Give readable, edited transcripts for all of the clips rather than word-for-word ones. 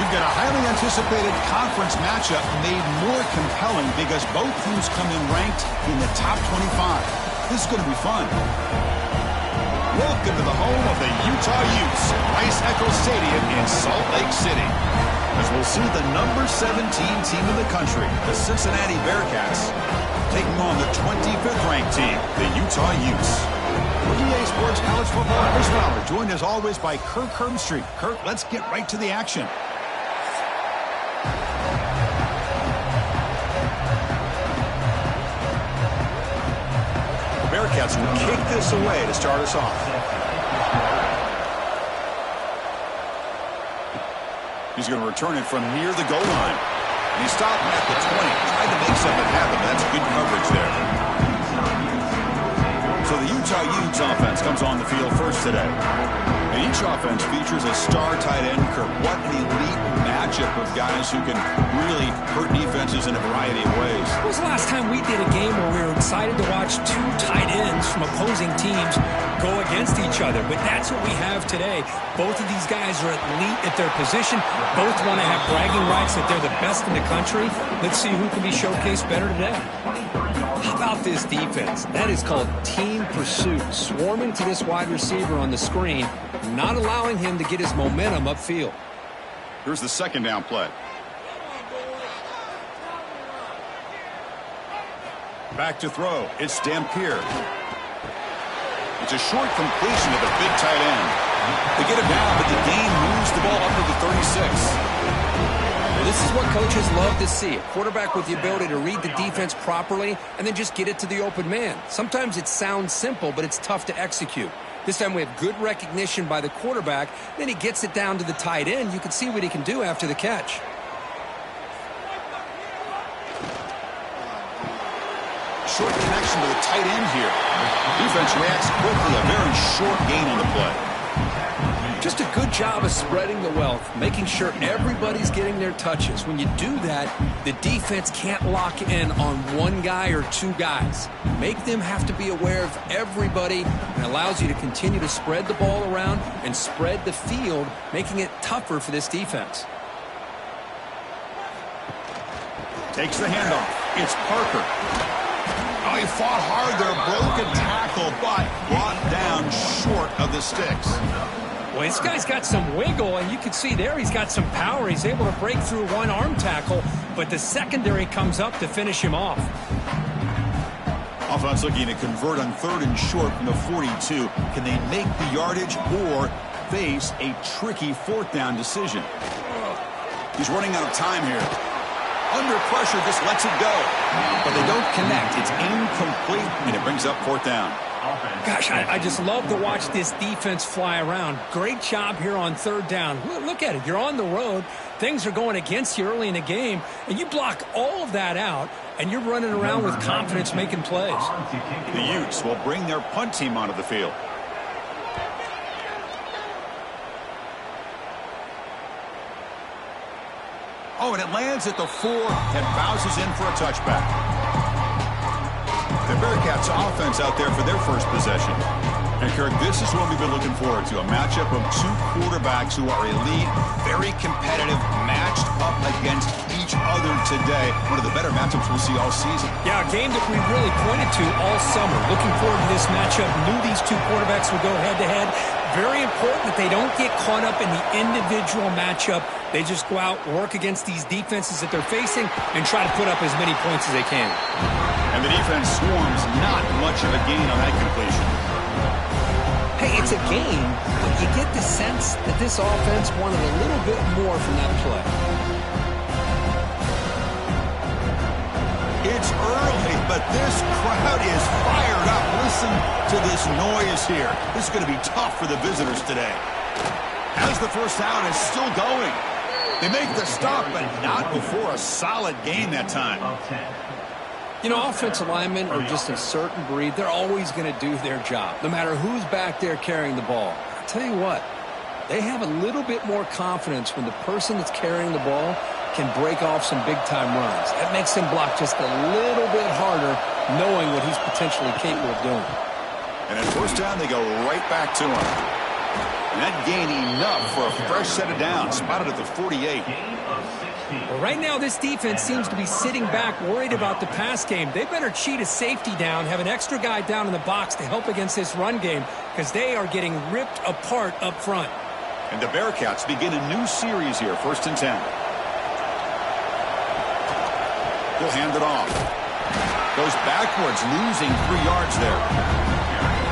We've got a highly anticipated conference matchup made more compelling because both teams come in ranked in the top 25. This is going to be fun. Welcome to the home of the Utah Utes, Ice Echo Stadium in Salt Lake City. As we'll see the number 17 team in the country, the Cincinnati Bearcats, taking on the 25th ranked team, the Utah Utes. For EA Sports College Football, Chris Fowler, joined as always by Kirk Herbstreit. Kirk, let's get right to the action. The Bearcats will kick this away to start us off. He's going to return it from near the goal line. And he stopped at the 20. Tried to make something happen, but that's good coverage there. So the Utah Utes offense comes on the field first today. And each offense features a star tight end. Kirk, what an elite matchup of guys who can really hurt defenses in a variety of ways. When was the last time we did a game where we were excited to watch two tight ends from opposing teams go against each other? But that's what we have today. Both of these guys are elite at their position. Both want to have bragging rights that they're the best in the country. Let's see who can be showcased better today. How about this defense? That is called team pursuit. Swarming to this wide receiver on the screen, not allowing him to get his momentum upfield. Here's the second down play. Back to throw. It's Dampier. It's a short completion to the big tight end. They get it down, but the gain moves the ball up to the 36. Well, this is what coaches love to see. A quarterback with the ability to read the defense properly and then just get it to the open man. Sometimes it sounds simple, but it's tough to execute. This time we have good recognition by the quarterback. Then he gets it down to the tight end. You can see what he can do after the catch. Short connection to the tight end here. Defense reacts quickly. A very short gain on the play. Just a good job of spreading the wealth, making sure everybody's getting their touches. When you do that, the defense can't lock in on one guy or two guys. Make them have to be aware of everybody, and allows you to continue to spread the ball around and spread the field, making it tougher for this defense. Takes the handoff. It's Parker. Oh, he fought hard there. Broken tackle, but brought down short of the sticks. Well, this guy's got some wiggle, and you can see there he's got some power. He's able to break through one arm tackle, but the secondary comes up to finish him off. Offense looking to convert on 3rd and short from the 42. Can they make the yardage or face a tricky 4th down decision? He's running out of time here. Under pressure, just lets it go. But they don't connect. It's incomplete, and it brings up 4th down. Gosh, I just love to watch this defense fly around. Great job here on 3rd down. Look at it. You're on the road. Things are going against you early in the game, and you block all of that out, and you're running around with confidence making plays. The Utes will bring their punt team onto the field. Oh, and it lands at the 4 and bounces in for a touchback. The Bearcats offense out there for their first possession. And Kirk, this is what we've been looking forward to, a matchup of two quarterbacks who are elite, very competitive, matched up against each other today. One of the better matchups we'll see all season. Yeah, a game that we really pointed to all summer. Looking forward to this matchup. Knew these two quarterbacks would go head-to-head. Very important that they don't get caught up in the individual matchup. They just go out, work against these defenses that they're facing, and try to put up as many points as they can. And the defense swarms, not much of a gain on that completion. Hey, it's a game, but you get the sense that this offense wanted a little bit more from that play. It's early, but this crowd is fired up. Listen to this noise here. This is going to be tough for the visitors today. As the first down is still going. They make the stop, but not before a solid gain that time. You know, offensive linemen are just a certain breed. They're always going to do their job, no matter who's back there carrying the ball. I'll tell you what, they have a little bit more confidence when the person that's carrying the ball can break off some big-time runs. That makes him block just a little bit harder, knowing what he's potentially capable of doing. And at first down, they go right back to him. And that gained enough for a fresh set of downs, spotted at the 48. Well, right now, this defense seems to be sitting back, worried about the pass game. They better cheat a safety down, have an extra guy down in the box to help against this run game, because they are getting ripped apart up front. And the Bearcats begin a new series here, 1st and 10. He'll hand it off. Goes backwards, losing 3 yards there.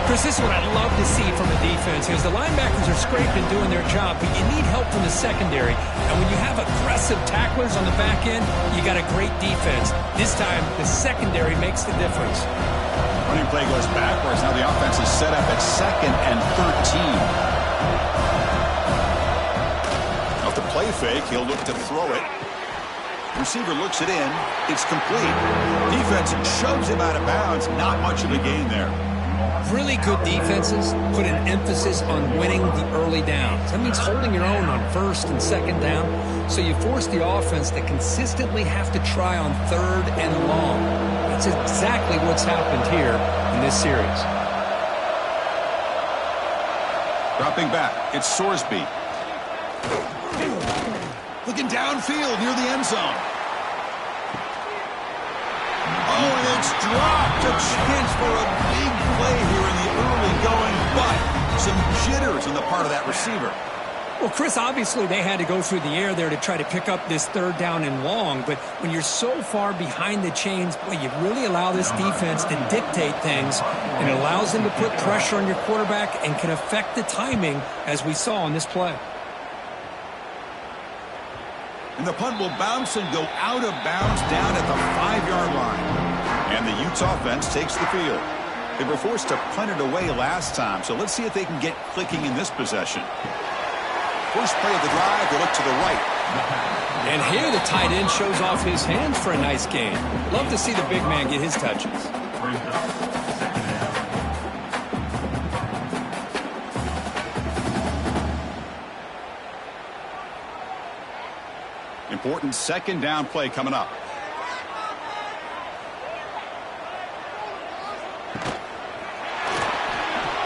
Chris, this is what I love to see from the defense, is the linebackers are scraping, doing their job, but you need help from the secondary. And when you have aggressive tacklers on the back end, you got a great defense. This time, the secondary makes the difference. Running play goes backwards. Now the offense is set up at 2nd and 13. Off the play fake, he'll look to throw it. Receiver looks it in. It's complete. Defense shoves him out of bounds. Not much of a gain there. Really good defenses put an emphasis on winning the early downs. That means holding your own on 1st and 2nd down. So you force the offense to consistently have to try on 3rd and long. That's exactly what's happened here in this series. Dropping back, it's Sorsby. Looking downfield near the end zone. Oh, and it's dropped. A chance for a big play here in the early going, but some jitters on the part of that receiver. Well, Chris, obviously they had to go through the air there to try to pick up this 3rd down and long, but when you're so far behind the chains, boy, you really allow this defense to dictate things, and it allows them to put pressure on your quarterback and can affect the timing, as we saw on this play. And the punt will bounce and go out of bounds down at the 5-yard line. And the Utes offense takes the field. They were forced to punt it away last time, so let's see if they can get clicking in this possession. First play of the drive, they look to the right. And here the tight end shows off his hands for a nice gain. Love to see the big man get his touches. Important 2nd down play coming up.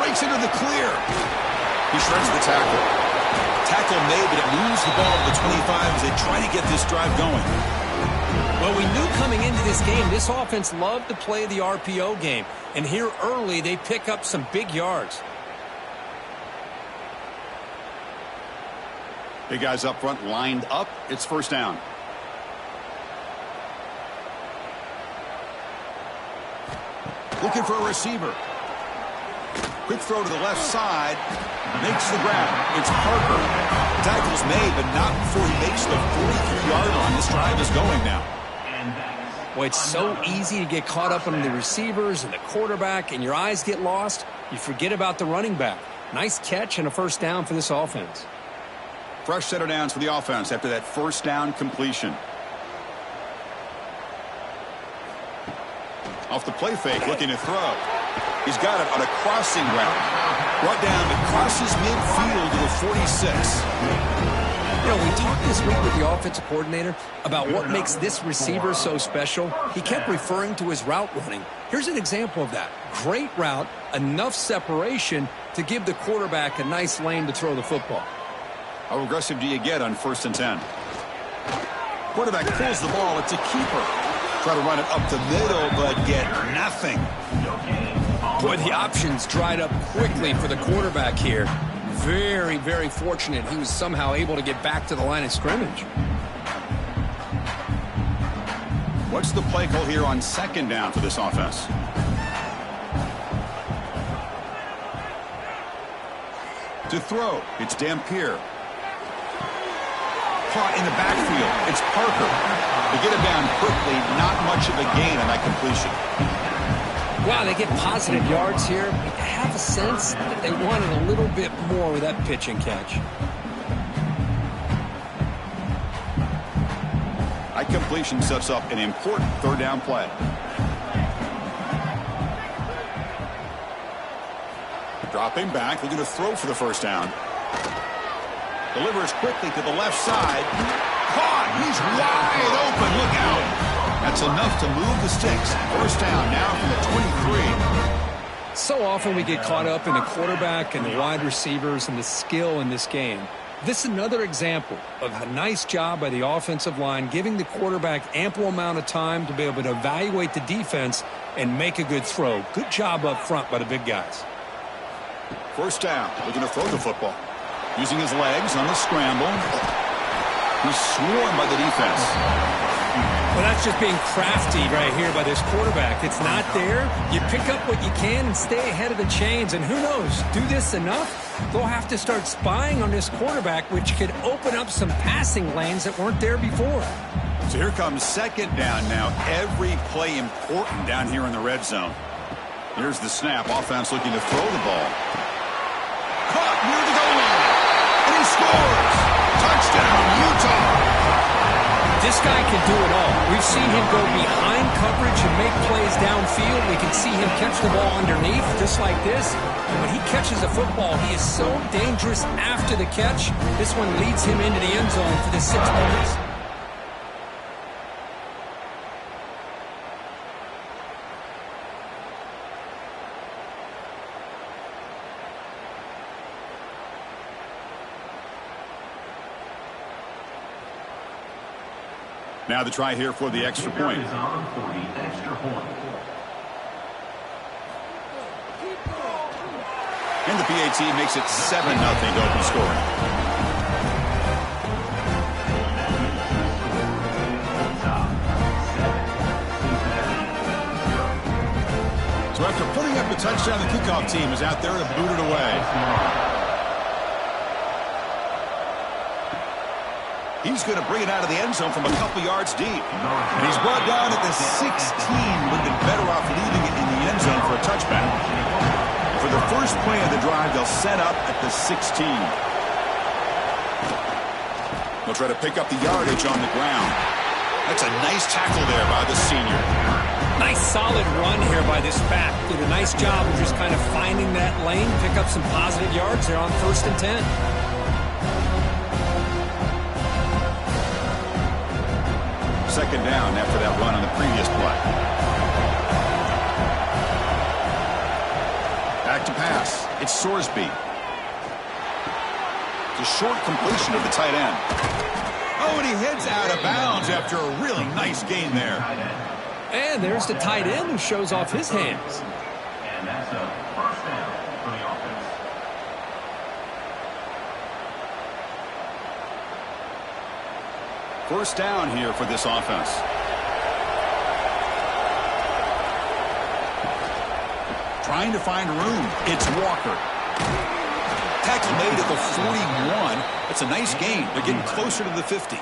Breaks into the clear. He shreds the tackle. Tackle made, but it moves the ball to the 25 as they try to get this drive going. Well, we knew coming into this game, this offense loved to play the RPO game. And here early, they pick up some big yards. Big guys up front lined up. It's 1st down. Looking for a receiver. Quick throw to the left side. Makes the grab. It's Parker. Tackle's made, but not before he makes the 43-yard line. This drive is going now. Well, it's so easy to get caught up on the receivers and the quarterback, and your eyes get lost. You forget about the running back. Nice catch and a 1st down for this offense. Fresh set of downs for the offense after that 1st down completion. Off the play fake, looking to throw. He's got it on a crossing route. Brought down, but crosses midfield to the 46. You know, we talked this week with the offensive coordinator about what makes this receiver so special. He kept referring to his route running. Here's an example of that. Great route, enough separation to give the quarterback a nice lane to throw the football. How aggressive do you get on 1st and 10? Quarterback pulls the ball. It's a keeper. Try to run it up the middle, but get nothing. Boy, the options dried up quickly for the quarterback here. Very, very fortunate he was somehow able to get back to the line of scrimmage. What's the play call here on 2nd down for this offense? To throw, it's Dampier. Caught in the backfield, it's Parker. They get it down quickly, not much of a gain on that completion. Wow, they get positive yards here. I have a sense that they wanted a little bit more with that pitch and catch. That completion sets up an important 3rd down play. Dropping back, looking to throw for the 1st down. Delivers quickly to the left side. Caught! He's wide open. Look out! That's enough to move the sticks. 1st down now from the 23. So often we get caught up in the quarterback and the wide receivers and the skill in this game. This is another example of a nice job by the offensive line, giving the quarterback ample amount of time to be able to evaluate the defense and make a good throw. Good job up front by the big guys. First down, looking to throw the football. Using his legs on the scramble. He's swarmed by the defense. Well, that's just being crafty right here by this quarterback. It's not there. You pick up what you can and stay ahead of the chains. And who knows, do this enough, they'll have to start spying on this quarterback, which could open up some passing lanes that weren't there before. So here comes second down now. Every play important down here in the red zone. Here's the snap. Offense looking to throw the ball. Caught near the goal line. And he scores. Touchdown, Utah. This guy can do it all. We've seen him go behind coverage and make plays downfield. We can see him catch the ball underneath, just like this. And when he catches a football, he is so dangerous after the catch. This one leads him into the end zone for the 6 points. Now the try here for the extra point. And the PAT makes it 7-0 open scoring. So after putting up a touchdown, the kickoff team is out there to boot it away. He's going to bring it out of the end zone from a couple yards deep. And he's brought down at the 16. Would have been better off leaving it in the end zone for a touchback. For the first play of the drive, they'll set up at the 16. They'll try to pick up the yardage on the ground. That's a nice tackle there by the senior. Nice solid run here by this back. Did a nice job of just kind of finding that lane, pick up some positive yards there on 1st and 10. Second down after that run on the previous play. Back to pass. It's Sorsby. It's a short completion of the tight end. Oh, and he heads out of bounds after a really nice gain there. And there's the tight end who shows off his hands. And that's a first down for the offense. First down here for this offense. Trying to find room. It's Walker. Tackle made at the 41. It's a nice gain. They're getting closer to the 50.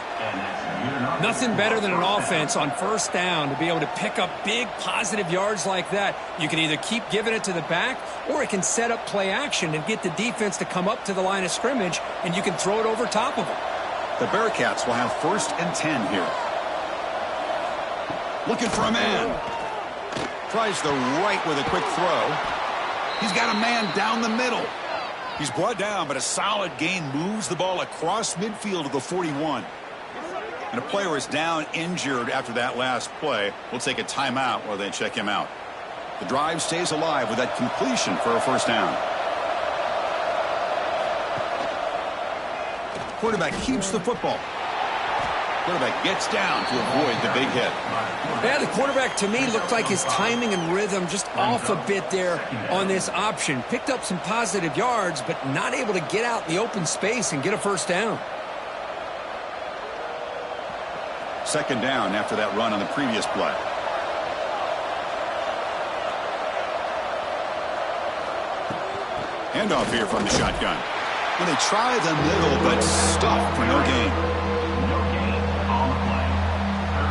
Nothing better than an offense on first down to be able to pick up big positive yards like that. You can either keep giving it to the back, or it can set up play action and get the defense to come up to the line of scrimmage, and you can throw it over top of them. The Bearcats will have 1st and 10 here. Looking for a man. Tries the right with a quick throw. He's got a man down the middle. He's brought down, but a solid gain moves the ball across midfield to the 41. And a player is down injured after that last play. We'll take a timeout while they check him out. The drive stays alive with that completion for a first down. Quarterback keeps the football. Quarterback gets down to avoid the big hit. Yeah, the quarterback to me looked like his timing and rhythm just off a bit there on this option. Picked up some positive yards, but not able to get out in the open space and get a first down. Second down after that run on the previous play. Handoff here from the shotgun. Well, they try the middle, but stuffed for no gain. No gain on the play.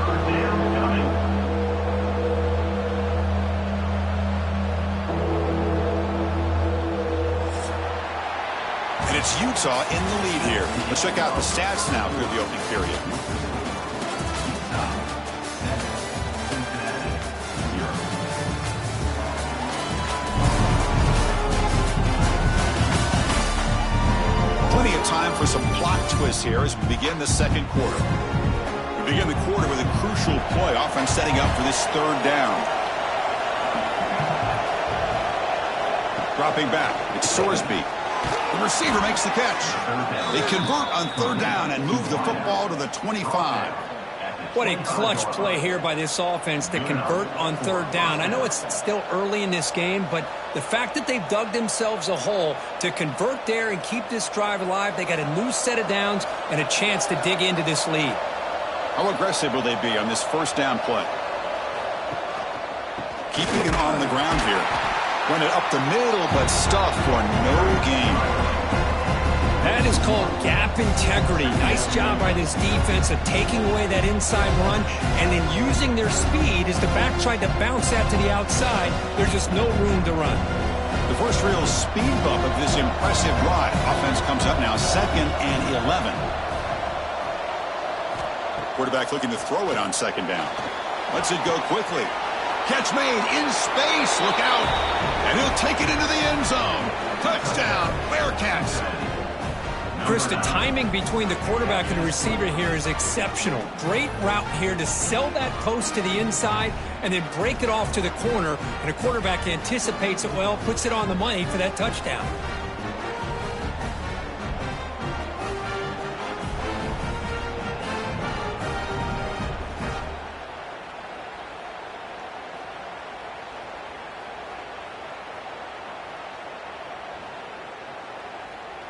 Third down coming. And it's Utah in the lead here. Let's check out the stats now through the opening period. Plenty of time for some plot twists here as we begin the second quarter. We begin the quarter with a crucial play. Offense setting up for this third down. Dropping back, it's Sorsby. The receiver makes the catch. They convert on third down and move the football to the 25. What a clutch play here by this offense to convert on third down. I know it's still early in this game, but the fact that they've dug themselves a hole to convert there and keep this drive alive, they got a new set of downs and a chance to dig into this lead. How aggressive will they be on this first down play? Keeping it on the ground here. Run it up the middle, but stuffed for no gain. That is called gap integrity. Nice job by this defense of taking away that inside run and then using their speed as the back tried to bounce that to the outside. There's just no room to run. The first real speed bump of this impressive drive. Offense comes up now 2nd and 11. Quarterback looking to throw it on 2nd down. Lets it go quickly. Catch made in space. Look out. And he'll take it into the end zone. Touchdown, Bearcats. Chris, the timing between the quarterback and the receiver here is exceptional. Great route here to sell that post to the inside and then break it off to the corner. And the quarterback anticipates it well, puts it on the money for that touchdown.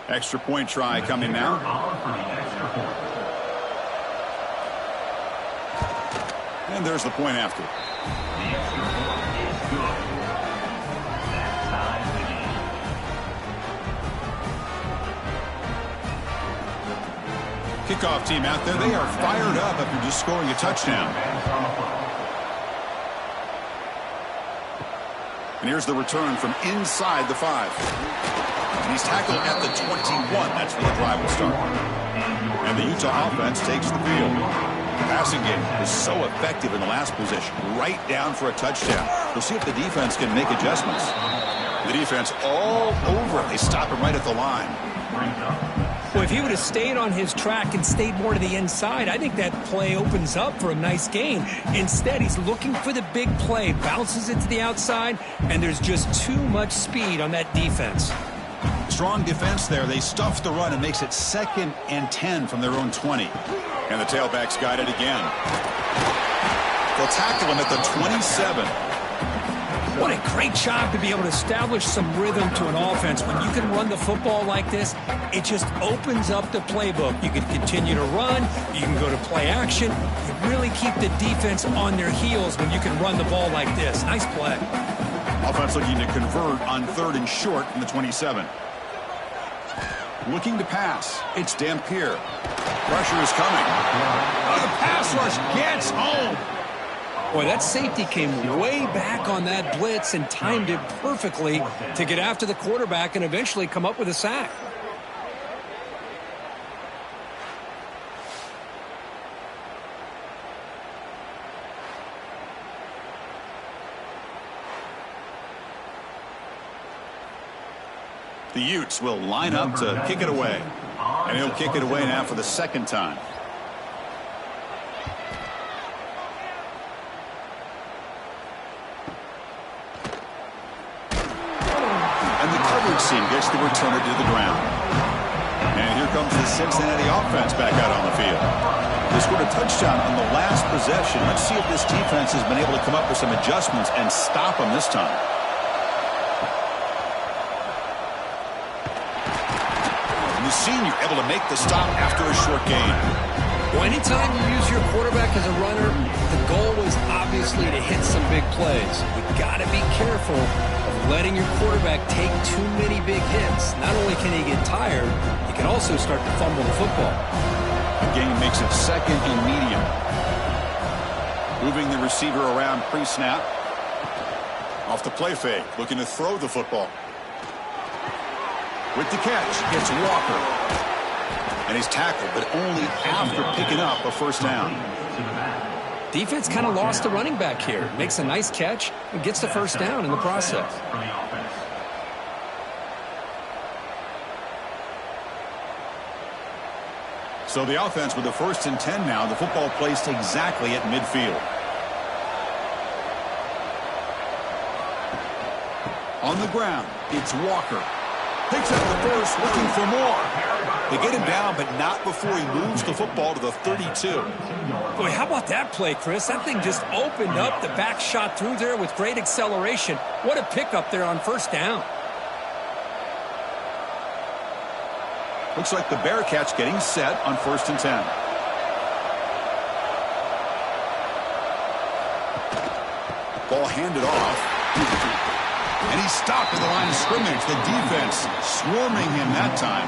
Extra point try coming now. And there's the point after. The extra point is good. That ties the game. Kickoff team out there. They are fired up after just scoring a touchdown. And here's the return from inside the 5. And he's tackled at the 21. That's where the drive will start. And the Utah offense takes the field. The passing game was so effective in the last possession. Right down for a touchdown. We'll see if the defense can make adjustments. The defense all over it. They stop him right at the line. Well, if he would have stayed on his track and stayed more to the inside, I think that play opens up for a nice gain. Instead, he's looking for the big play, bounces it to the outside, and there's just too much speed on that defense. Strong defense there. They stuff the run and makes it 2nd and 10 from their own 20. And the tailbacks got it again. They'll tackle him at the 27. What a great job to be able to establish some rhythm to an offense. When you can run the football like this, it just opens up the playbook. You can continue to run. You can go to play action. You really keep the defense on their heels when you can run the ball like this. Nice play. Offense looking to convert on 3rd and short from the 27. Looking to pass. It's Dampier. Pressure is coming. The pass rush gets home. Boy, that safety came way back on that blitz and timed it perfectly to get after the quarterback and eventually come up with a sack. The Utes will line up to kick it away. And he'll kick it away now for the 2nd time. And the coverage team gets the returner to the ground. And here comes the Cincinnati offense back out on the field. They scored a touchdown on the last possession. Let's see if this defense has been able to come up with some adjustments and stop them this time. Senior able to make the stop after a short gain. Well, anytime you use your quarterback as a runner, the goal is obviously to hit some big plays. You've got to be careful of letting your quarterback take too many big hits. Not only can he get tired, he can also start to fumble the football. The game makes it 2nd and medium. Moving the receiver around pre-snap. Off the play fake, looking to throw the football. With the catch, it's Walker. And he's tackled, but only after picking up a 1st down. Defense kind of lost the running back here. Makes a nice catch and gets the 1st down in the process. So the offense with the 1st and 10 now. The football placed exactly at midfield. On the ground, it's Walker. Picks up the first, looking for more. They get him down, but not before he moves the football to the 32. Boy, how about that play, Chris? That thing just opened up. The back shot through there with great acceleration. What a pickup there on first down. Looks like the Bearcats getting set on 1st and 10. Ball handed off. And he's stopped at the line of scrimmage. The defense swarming him that time.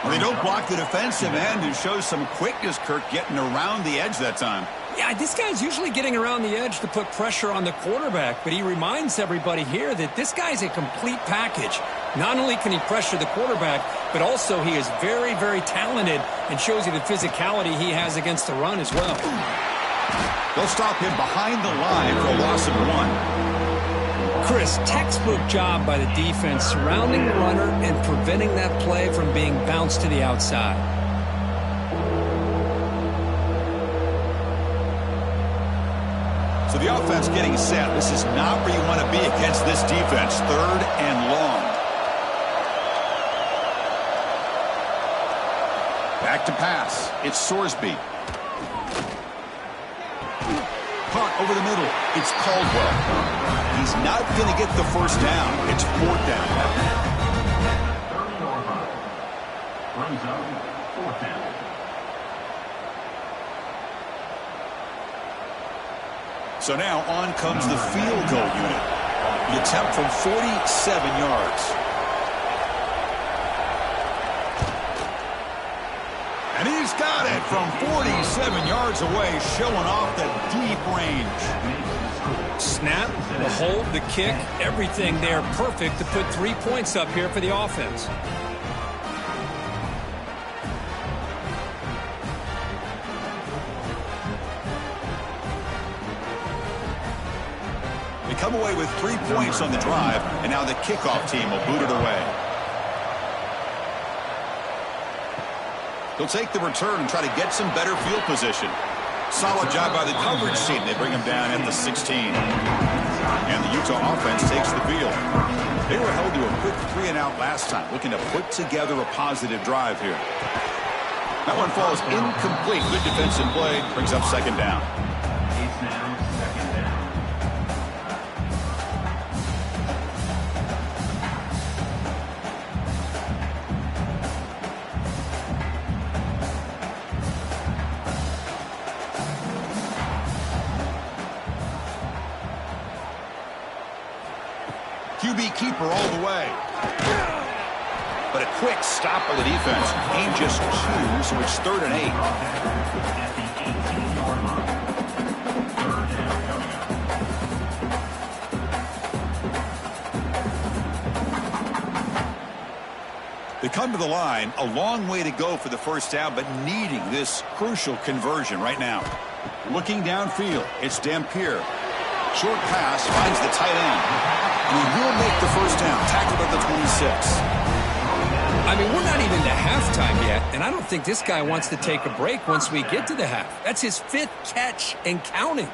Well, they don't block the defensive end and show some quickness, Kirk, getting around the edge that time. Yeah, this guy's usually getting around the edge to put pressure on the quarterback, but he reminds everybody here that this guy's a complete package. Not only can he pressure the quarterback, but also he is very, very talented and shows you the physicality he has against the run as well. They'll stop him behind the line for a loss of 1. Chris, textbook job by the defense surrounding the runner and preventing that play from being bounced to the outside. So the offense getting set. This is not where you want to be against this defense. 3rd and long. Back to pass. It's Sorsby. Caught over the middle. It's Caldwell. He's not going to get the first down. It's 4th down. Brings up 4th down. So now on comes the field goal unit. The attempt from 47 yards. And he's got it from 47 yards away, showing off the deep range. Snap, the hold, the kick, everything there perfect to put 3 points up here for the offense. They come away with 3 points on the drive, and now the kickoff team will boot it away. They'll take the return and try to get some better field position. Solid job by the coverage team. They bring him down at the 16. And the Utah offense takes the field. They were held to a quick 3-and-out last time, looking to put together a positive drive here. That one falls incomplete. Good defensive play. Brings up 2nd down. It's now 2nd down. QB keeper all the way. But a quick stop by the defense. Gain just 2, so it's 3rd and 8. At the 18-yard line. 3rd down coming up. They come to the line, a long way to go for the first down, but needing this crucial conversion right now. Looking downfield, it's Dampier. Short pass finds the tight end. And he will make the first down, tackled at the 26. I mean, we're not even to halftime yet, and I don't think this guy wants to take a break once we get to the half. That's his 5th catch and counting.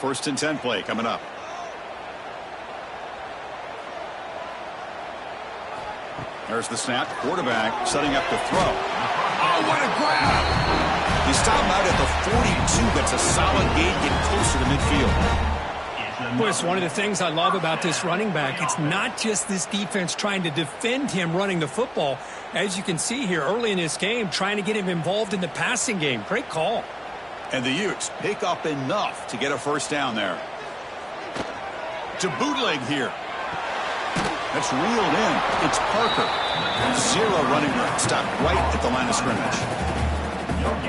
1st and 10 play coming up. There's the snap. Quarterback setting up to throw. Oh, what a grab! He stopped him out at the 42. That's a solid gain, getting closer to midfield. Boy, it's one of the things I love about this running back. It's not just this defense trying to defend him running the football. As you can see here early in this game, trying to get him involved in the passing game. Great call. And the Utes pick up enough to get a first down there. To bootleg here. That's reeled in. It's Parker. 0 running room. Stopped right at the line of scrimmage.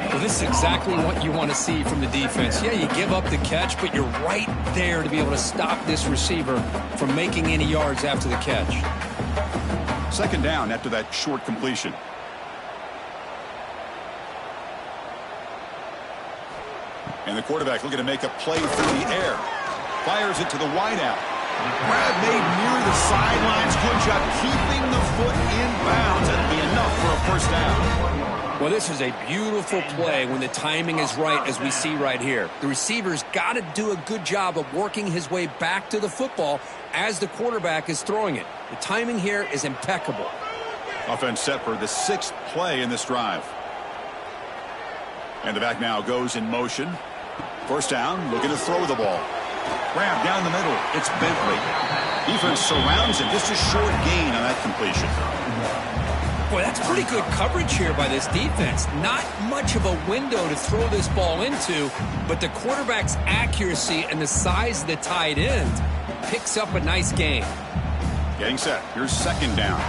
Well, this is exactly what you want to see from the defense. Yeah, you give up the catch, but you're right there to be able to stop this receiver from making any yards after the catch. 2nd down after that short completion. And the quarterback looking to make a play through the air. Fires it to the wideout. Grab made near the sidelines. Good job keeping the foot in bounds. That'll be enough for a first down. Well, this is a beautiful play when the timing is right, as we see right here. The receiver's got to do a good job of working his way back to the football as the quarterback is throwing it. The timing here is impeccable. Offense set for the 6th play in this drive. And the back now goes in motion. First down, looking to throw the ball. Grab down the middle. It's Bentley. Defense surrounds him. Just a short gain on that completion. Boy, that's pretty good coverage here by this defense. Not much of a window to throw this ball into, but the quarterback's accuracy and the size of the tight end picks up a nice gain. Getting set. Here's second down.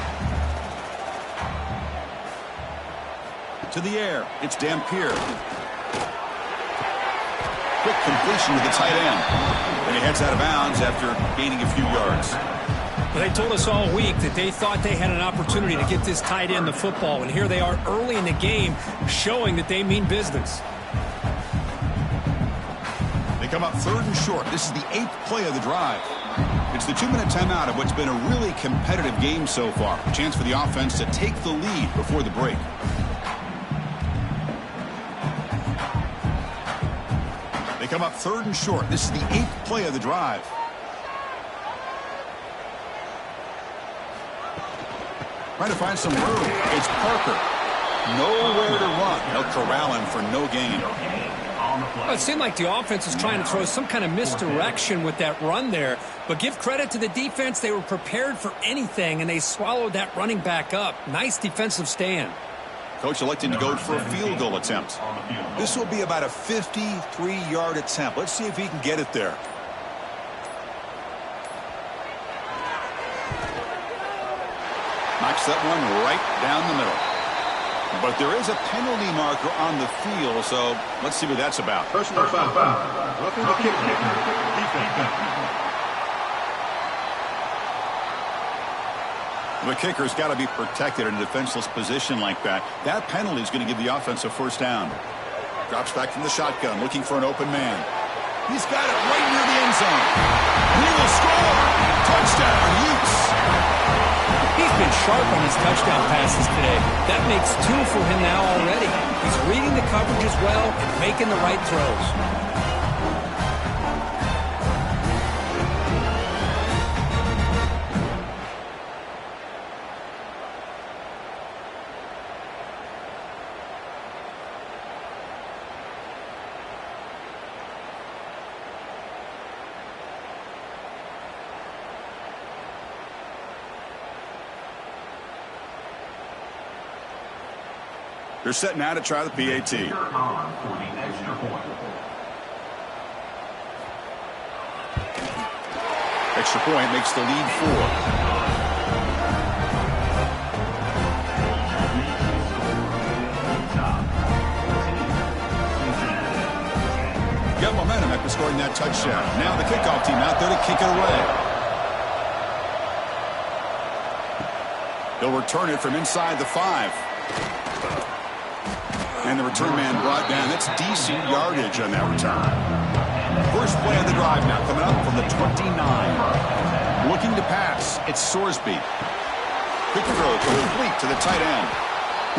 To the air. It's Dampier. Quick completion to the tight end. And he heads out of bounds after gaining a few yards. Well, they told us all week that they thought they had an opportunity to get this tight end the football, and here they are early in the game showing that they mean business. They come up 3rd and short. This is the 8th play of the drive. It's the 2-minute timeout of what's been a really competitive game so far. A chance for the offense to take the lead before the break. They come up 3rd and short. This is the 8th play of the drive. Trying to find some room. It's Parker. Nowhere to run. They'll corral him for no gain. Well, it seemed like the offense was trying to throw some kind of misdirection with that run there. But give credit to the defense. They were prepared for anything, and they swallowed that running back up. Nice defensive stand. Coach elected to go for a field goal attempt. This will be about a 53-yard attempt. Let's see if he can get it there. Knocks that one right down the middle. But there is a penalty marker on the field, so let's see what that's about. Personal foul. Roughing the kicker. Defense. The kicker's got to be protected in a defenseless position like that. That penalty is going to give the offense a first down. Drops back from the shotgun, looking for an open man. He's got it right near the end zone. He will score. Touchdown, Utes. He's been sharp on his touchdown passes today. That makes 2 for him now already. He's reading the coverage as well and making the right throws. They're setting now to try the PAT. Extra point makes the lead 4. Got momentum after scoring that touchdown. Now the kickoff team out there to kick it away. They'll return it from inside the 5. And the return man brought down. That's decent yardage on that return. First play of the drive now coming up from the 29. Looking to pass. It's Sorsby. Quick throw complete to the tight end.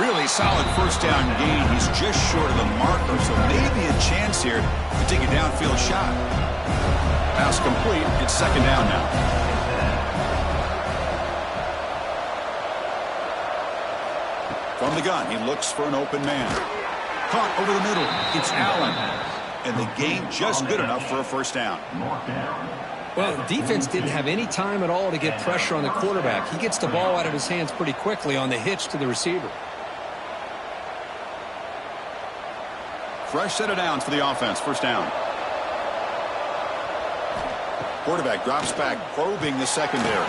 Really solid first down gain. He's just short of the marker, so maybe a chance here to take a downfield shot. Pass complete. It's second down now. From the gun, he looks for an open man. Caught over the middle. It's Allen. And the gain just good enough for a first down. Well, the defense didn't have any time at all to get pressure on the quarterback. He gets the ball out of his hands pretty quickly on the hitch to the receiver. Fresh set of downs for the offense. First down. Quarterback drops back, probing the secondary.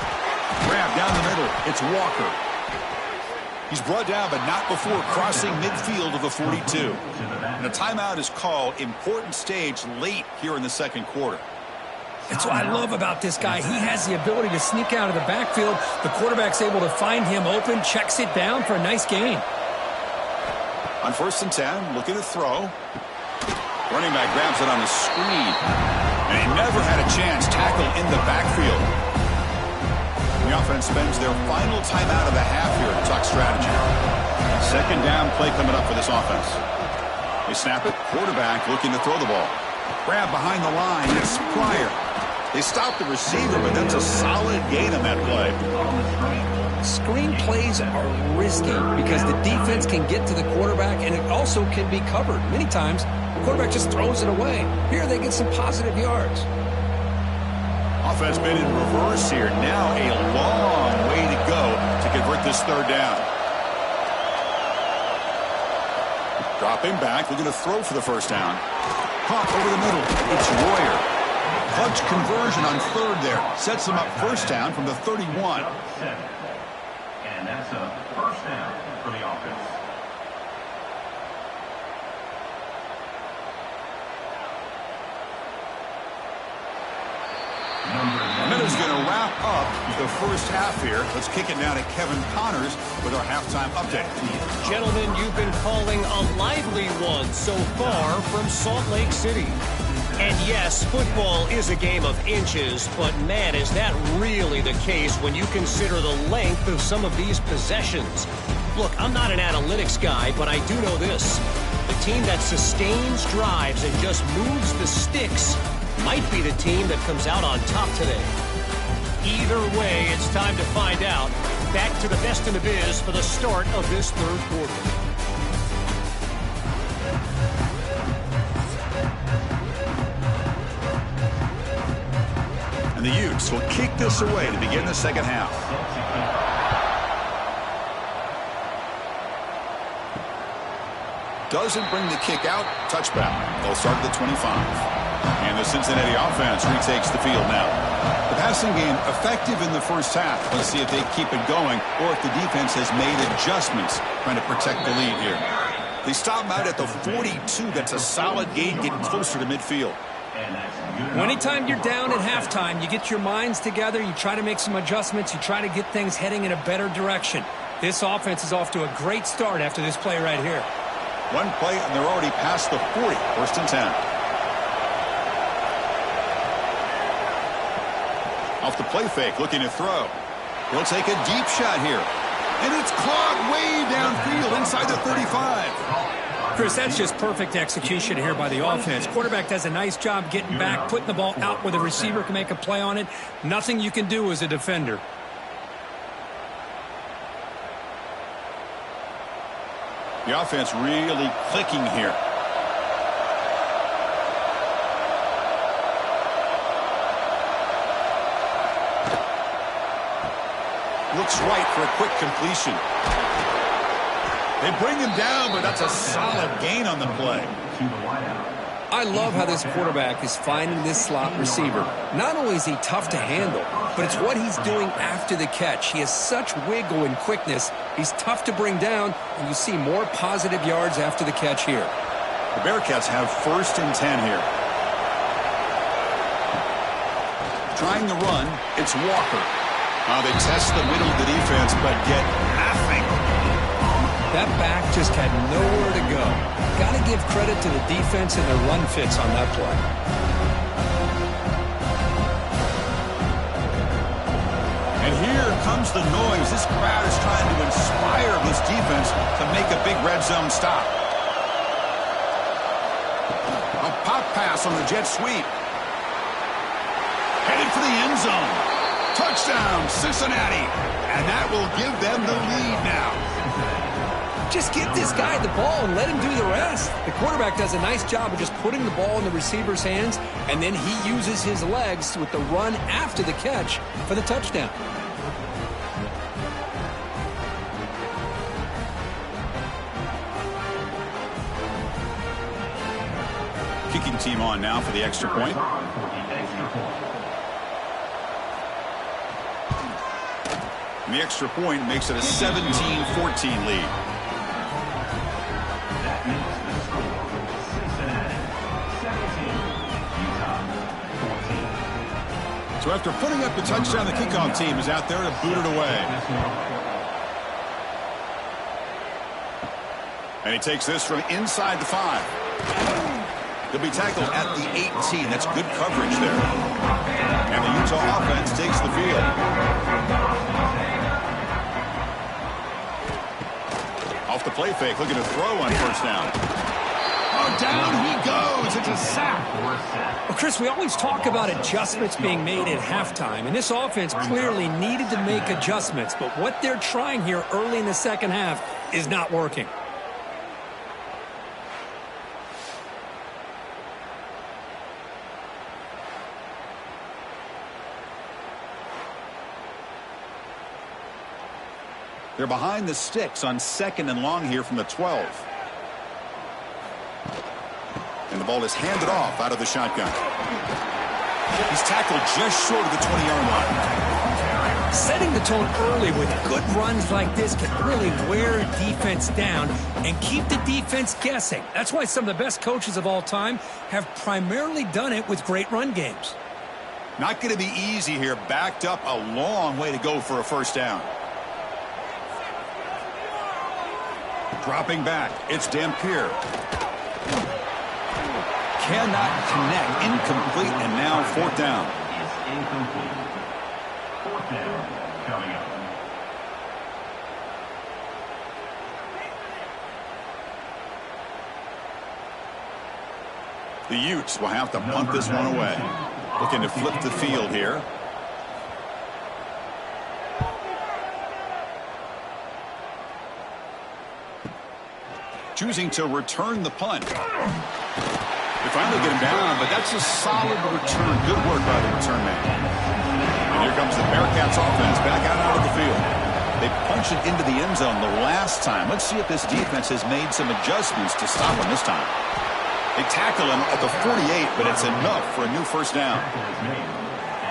Grab down the middle. It's Walker. He's brought down, but not before crossing midfield of the 42. And a timeout is called. Important stage late here in the second quarter. That's what I love about this guy. He has the ability to sneak out of the backfield. The quarterback's able to find him open, checks it down for a nice gain. On 1st and 10, looking to throw. Running back grabs it on the screen. And he never had a chance. Tackle in the backfield. The offense spends their final timeout of the half here to talk strategy. Second down play coming up for this offense. They snap it. Quarterback looking to throw the ball. Grab behind the line. It's Pryor. They stop the receiver, but that's a solid gain on that play. Screen plays are risky because the defense can get to the quarterback, and it also can be covered. Many times, the quarterback just throws it away. Here, they get some positive yards. Offense been in reverse here. Now a long way to go to convert this third down. Dropping back, looking to throw for the first down. Caught over the middle. It's Royer. Clutch conversion on third there. Sets them up first down from the 31. And that's a first down for the offense. Minutes going to wrap up the first half here. Let's kick it now to Kevin Connors with our halftime update. Gentlemen, you've been calling a lively one so far from Salt Lake City. And yes, football is a game of inches, but man, is that really the case when you consider the length of some of these possessions. Look, I'm not an analytics guy, but I do know this. The team that sustains drives and just moves the sticks might be the team that comes out on top today. Either way, it's time to find out. Back to the best in the biz for the start of this third quarter. And the Utes will kick this away to begin the second half. Doesn't bring the kick out. Touchback. They'll start at the 25. And the Cincinnati offense retakes the field now. The passing game effective in the first half. Let's see if they keep it going or if the defense has made adjustments trying to protect the lead here. They stop out at the 42. That's a solid gain getting closer to midfield. Anytime you're down at halftime, you get your minds together, you try to make some adjustments, you try to get things heading in a better direction. This offense is off to a great start after this play right here. One play, and they're already past the 40. First and 10. Off the play fake, looking to throw. He'll take a deep shot here. And it's caught way downfield inside the 35. Chris, that's just perfect execution here by the offense. Quarterback does a nice job getting back, putting the ball out where the receiver can make a play on it. Nothing you can do as a defender. The offense really clicking here. Looks right for a quick completion. They bring him down, but that's a solid gain on the play. I love how this quarterback is finding this slot receiver. Not only is he tough to handle, but it's what he's doing after the catch. He has such wiggle and quickness. He's tough to bring down, and you see more positive yards after the catch here. The Bearcats have first and 10 here. Trying to run, it's Walker. They test the middle of the defense, but get nothing. That back just had nowhere to go. Got to give credit to the defense and their run fits on that play. And here comes the noise. This crowd is trying to inspire this defense to make a big red zone stop. A pop pass on the jet sweep. Headed for the end zone. Touchdown, Cincinnati. And that will give them the lead now. Just get this guy the ball and let him do the rest. The quarterback does a nice job of just putting the ball in the receiver's hands, and then he uses his legs with the run after the catch for the touchdown. Kicking team on now for the extra point. And the extra point makes it a 17-14 lead. So after putting up the touchdown, the kickoff team is out there to boot it away. And he takes this from inside the 5. He'll be tackled at the 18. That's good coverage there. And the Utah offense takes the field. Off off the play fake, looking to throw on first down. Oh, down he goes. It's a sack. Well, Chris, we always talk about adjustments being made at halftime, and this offense clearly needed to make adjustments, but what they're trying here early in the second half is not working. They're behind the sticks on 2nd and long here from the 12. And the ball is handed off out of the shotgun. He's tackled just short of the 20-yard line. Setting the tone early with good runs like this can really wear a defense down and keep the defense guessing. That's why some of the best coaches of all time have primarily done it with great run games. Not going to be easy here. Backed up a long way to go for a first down. Dropping back, it's Dampier. Cannot connect, incomplete, and now 4th down. It's incomplete. 4th down coming up. The Utes will have to punt this one away. Looking to flip the field here. Choosing to return the punt. They finally get him down, but that's a solid return. Good work by the return man. And here comes the Bearcats offense back out of the field. They punched it into the end zone the last time. Let's see if this defense has made some adjustments to stop him this time. They tackle him at the 48, but it's enough for a new first down.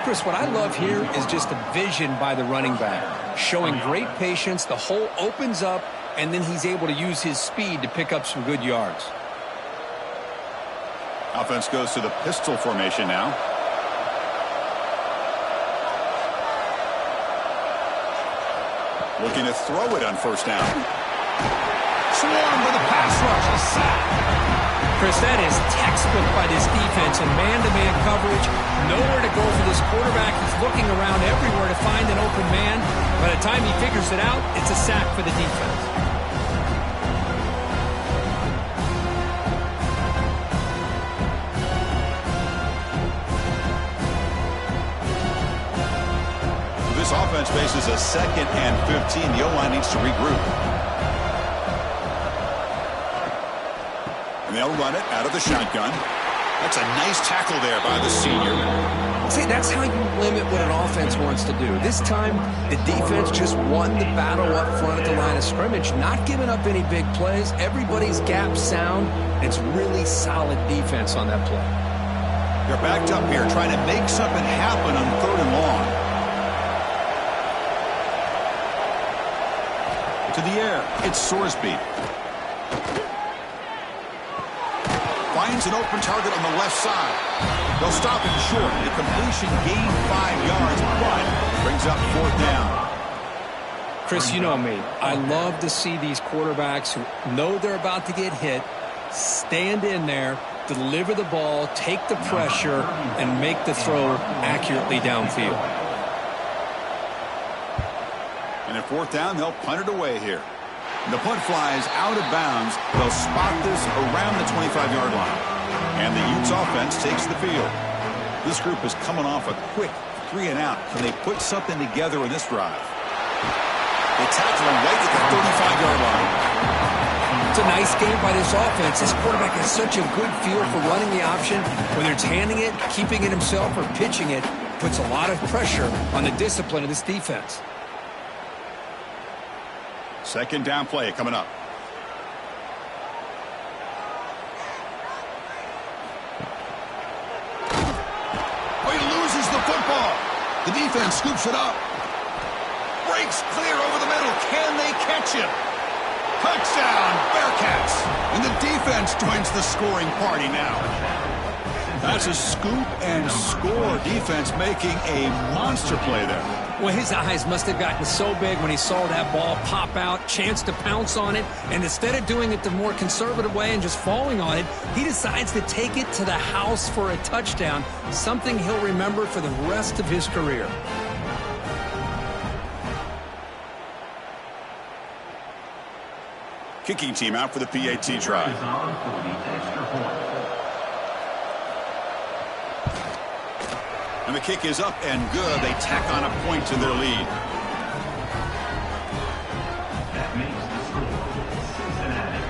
Chris, what I love here is just the vision by the running back. Showing great patience, the hole opens up, and then he's able to use his speed to pick up some good yards. Offense goes to the pistol formation now. Looking to throw it on first down. Swarm with a pass rush, a sack. Chris, that is textbook by this defense in man-to-man coverage. Nowhere to go for this quarterback. He's looking around everywhere to find an open man. By the time he figures it out, it's a sack for the defense. This offense faces a 2nd and 15. The O-line needs to regroup. And they'll run it out of the shotgun. That's a nice tackle there by the senior. See, that's how you limit what an offense wants to do. This time, the defense just won the battle up front at the line of scrimmage, not giving up any big plays. Everybody's gap sound. It's really solid defense on that play. They're backed up here, trying to make something happen on 3rd and long. To the air, it's Sorsby. Finds an open target on the left side. They'll stop him short. The completion gained 5 yards, but brings up 4th down. Chris, you know me. I love to see these quarterbacks who know they're about to get hit, stand in there, deliver the ball, take the pressure, and make the throw accurately downfield. And at 4th down, they'll punt it away here. The punt flies out of bounds. They'll spot this around the 25-yard line. And the Utes offense takes the field. This group is coming off a quick 3-and-out. Can they put something together in this drive? They tackle him right at the 35-yard line. It's a nice game by this offense. This quarterback has such a good feel for running the option. Whether it's handing it, keeping it himself, or pitching it, puts a lot of pressure on the discipline of this defense. 2nd down play coming up. Oh, he loses the football. The defense scoops it up. Breaks clear over the middle. Can they catch him? Touchdown, Bearcats. And the defense joins the scoring party now. That's a scoop and score. Defense making a monster play there. Well, his eyes must have gotten so big when he saw that ball pop out, chance to pounce on it, and instead of doing it the more conservative way and just falling on it, he decides to take it to the house for a touchdown, something he'll remember for the rest of his career. Kicking team out for the PAT try. And the kick is up and good. They tack on a point to their lead. That makes the score Cincinnati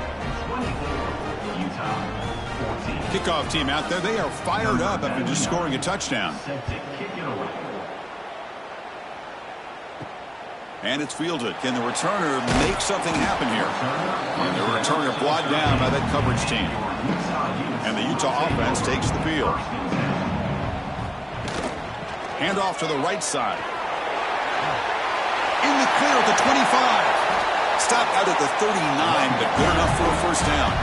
24, Utah 14. Kickoff team out there. They are fired up after just scoring a touchdown. Set to kick it away. And it's fielded. Can the returner make something happen here? And the returner brought down by that coverage team. And the Utah offense takes the field. Hand off to the right side. In the clear at the 25. Stop out at the 39, but good enough for a first down.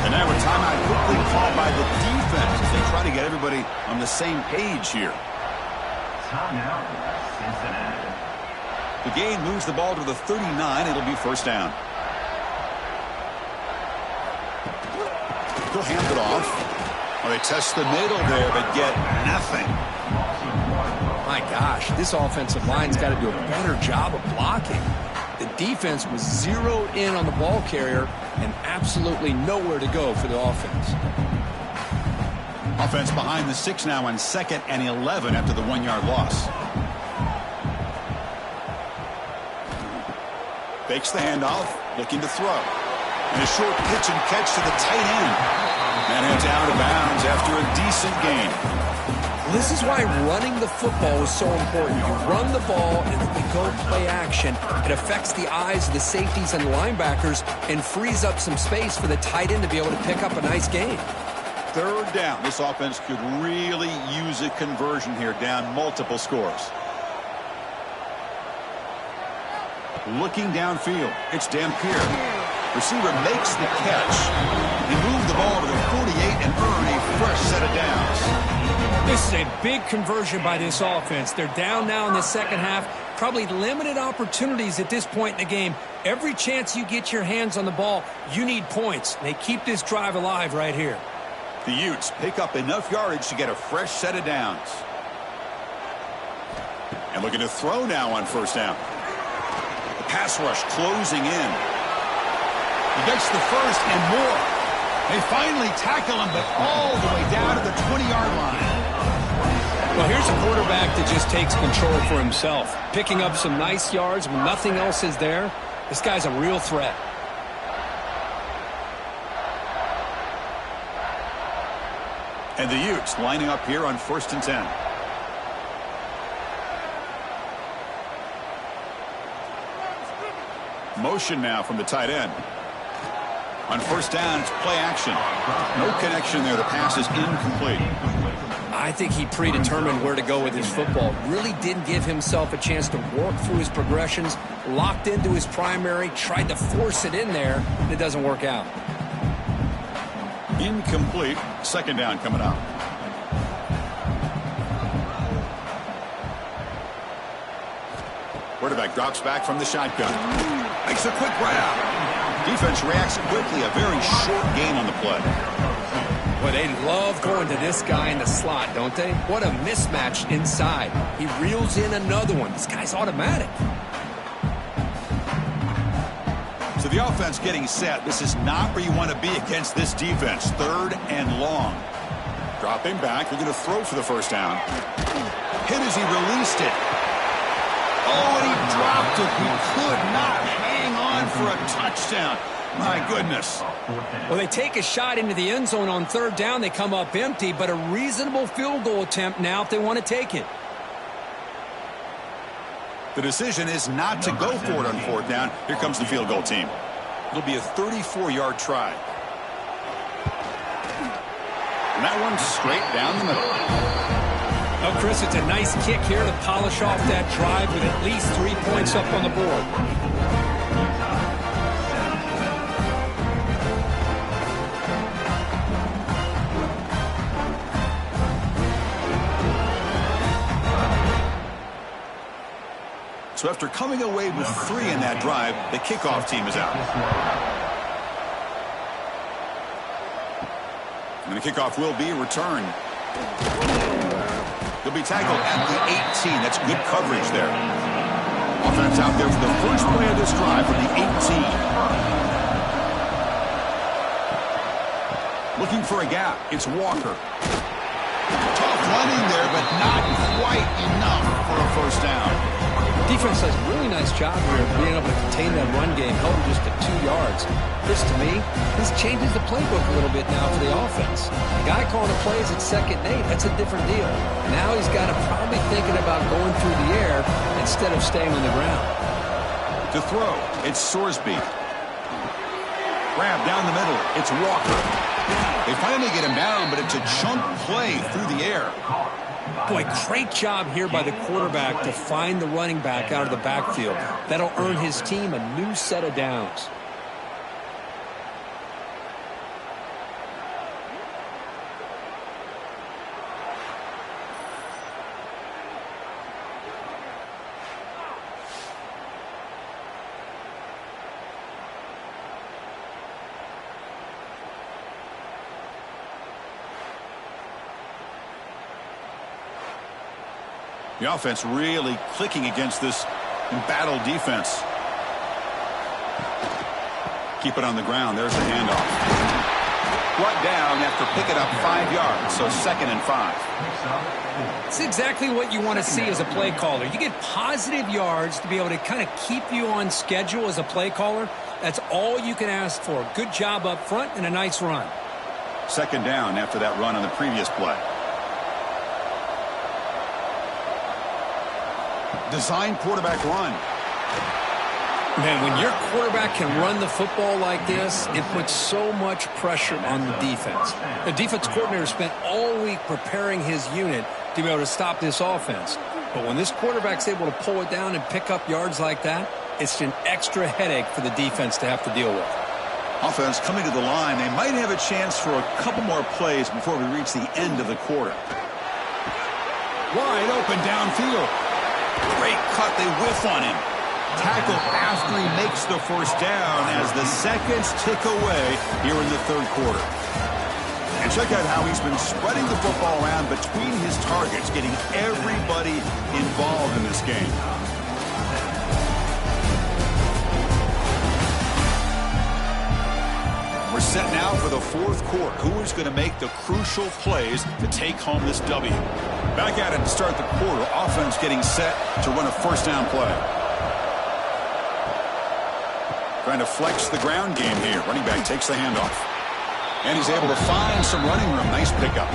And now a timeout quickly called by the defense as they try to get everybody on the same page here. Timeout, Cincinnati. The gain moves the ball to the 39. It'll be first down. They'll hand it off. Well, they test the middle there, but get nothing. My gosh, this offensive line's got to do a better job of blocking. The defense was zeroed in on the ball carrier and absolutely nowhere to go for the offense. Offense behind the 6 now on 2nd and 11 after the 1-yard loss. Fakes the handoff, looking to throw. And a short pitch and catch to the tight end. And it's out of bounds after a decent gain. This is why running the football is so important. You run the ball, and if we go play action, it affects the eyes of the safeties and linebackers and frees up some space for the tight end to be able to pick up a nice gain. Third down. This offense could really use a conversion here, down multiple scores. Looking downfield, it's Dampier. Receiver makes the catch. He moved the ball to the 48 and earned a fresh set of downs. This is a big conversion by this offense. They're down now in the second half. Probably limited opportunities at this point in the game. Every chance you get your hands on the ball, you need points. They keep this drive alive right here. The Utes pick up enough yardage to get a fresh set of downs. And looking to throw now on first down. The pass rush closing in. He gets the first and more. They finally tackle him, but all the way down to the 20-yard line. Well, here's a quarterback that just takes control for himself. Picking up some nice yards when nothing else is there. This guy's a real threat. And the Utes lining up here on 1st and 10. Motion now from the tight end. On first down, it's play action. No connection there. The pass is incomplete. I think he predetermined where to go with his football. Really didn't give himself a chance to work through his progressions. Locked into his primary, tried to force it in there, and it doesn't work out. Incomplete. Second down coming up. Quarterback drops back from the shotgun. Makes a quick grab. Defense reacts quickly. A very short gain on the play. Well, they love going to this guy in the slot, don't they? What a mismatch inside. He reels in another one. This guy's automatic. So the offense getting set. This is not where you want to be against this defense. 3rd and long. Dropping back. They're going to throw for the first down. Hit as he released it. Oh, and he dropped it. He could not hang on for a touchdown. My goodness. Well, they take a shot into the end zone on 3rd down. They come up empty, but a reasonable field goal attempt now if they want to take it. The decision is not to go for it on 4th down. Here comes the field goal team. It'll be a 34-yard try. And that one straight down the middle. Well, Chris, it's a nice kick here to polish off that drive with at least 3 points up on the board. So after coming away with 3 in that drive, the kickoff team is out. And the kickoff will be returned. He'll be tackled at the 18. That's good coverage there. Offense out there for the first play of this drive from the 18. Looking for a gap. It's Walker. Tough running there, but not quite enough for a first down. Defense does a really nice job here of being able to contain that run game, held him just to 2 yards. Chris, to me, this changes the playbook a little bit now for the offense. The guy calling the plays at 2nd and 8, that's a different deal. Now he's got to probably thinking about going through the air instead of staying on the ground. To throw, it's Sorsby. Grab down the middle, it's Walker. They finally get him down, but it's a chunk play through the air. Boy, great job here by the quarterback to find the running back out of the backfield. That'll earn his team a new set of downs. The offense really clicking against this embattled defense. Keep it on the ground. There's the handoff. Brought down after picking up 5 yards, so 2nd and 5. It's exactly what you want to see as a play caller. You get positive yards to be able to kind of keep you on schedule as a play caller. That's all you can ask for. Good job up front and a nice run. 2nd down after that run on the previous play. Design quarterback run. Man, when your quarterback can run the football like this, it puts so much pressure on the defense. The defense coordinator spent all week preparing his unit to be able to stop this offense. But when this quarterback's able to pull it down and pick up yards like that, it's an extra headache for the defense to have to deal with. Offense coming to the line. They might have a chance for a couple more plays before we reach the end of the quarter. Wide open downfield. Great cut. They whiff on him. Tackle after he makes the first down as the seconds tick away here in the 3rd quarter. And check out how he's been spreading the football around between his targets, getting everybody involved in this game. We're set now for the 4th quarter. Who is going to make the crucial plays to take home this W? Back at it to start the quarter. Offense getting set to run a first down play. Trying to flex the ground game here. Running back takes the handoff. And he's able to find some running room. Nice pickup.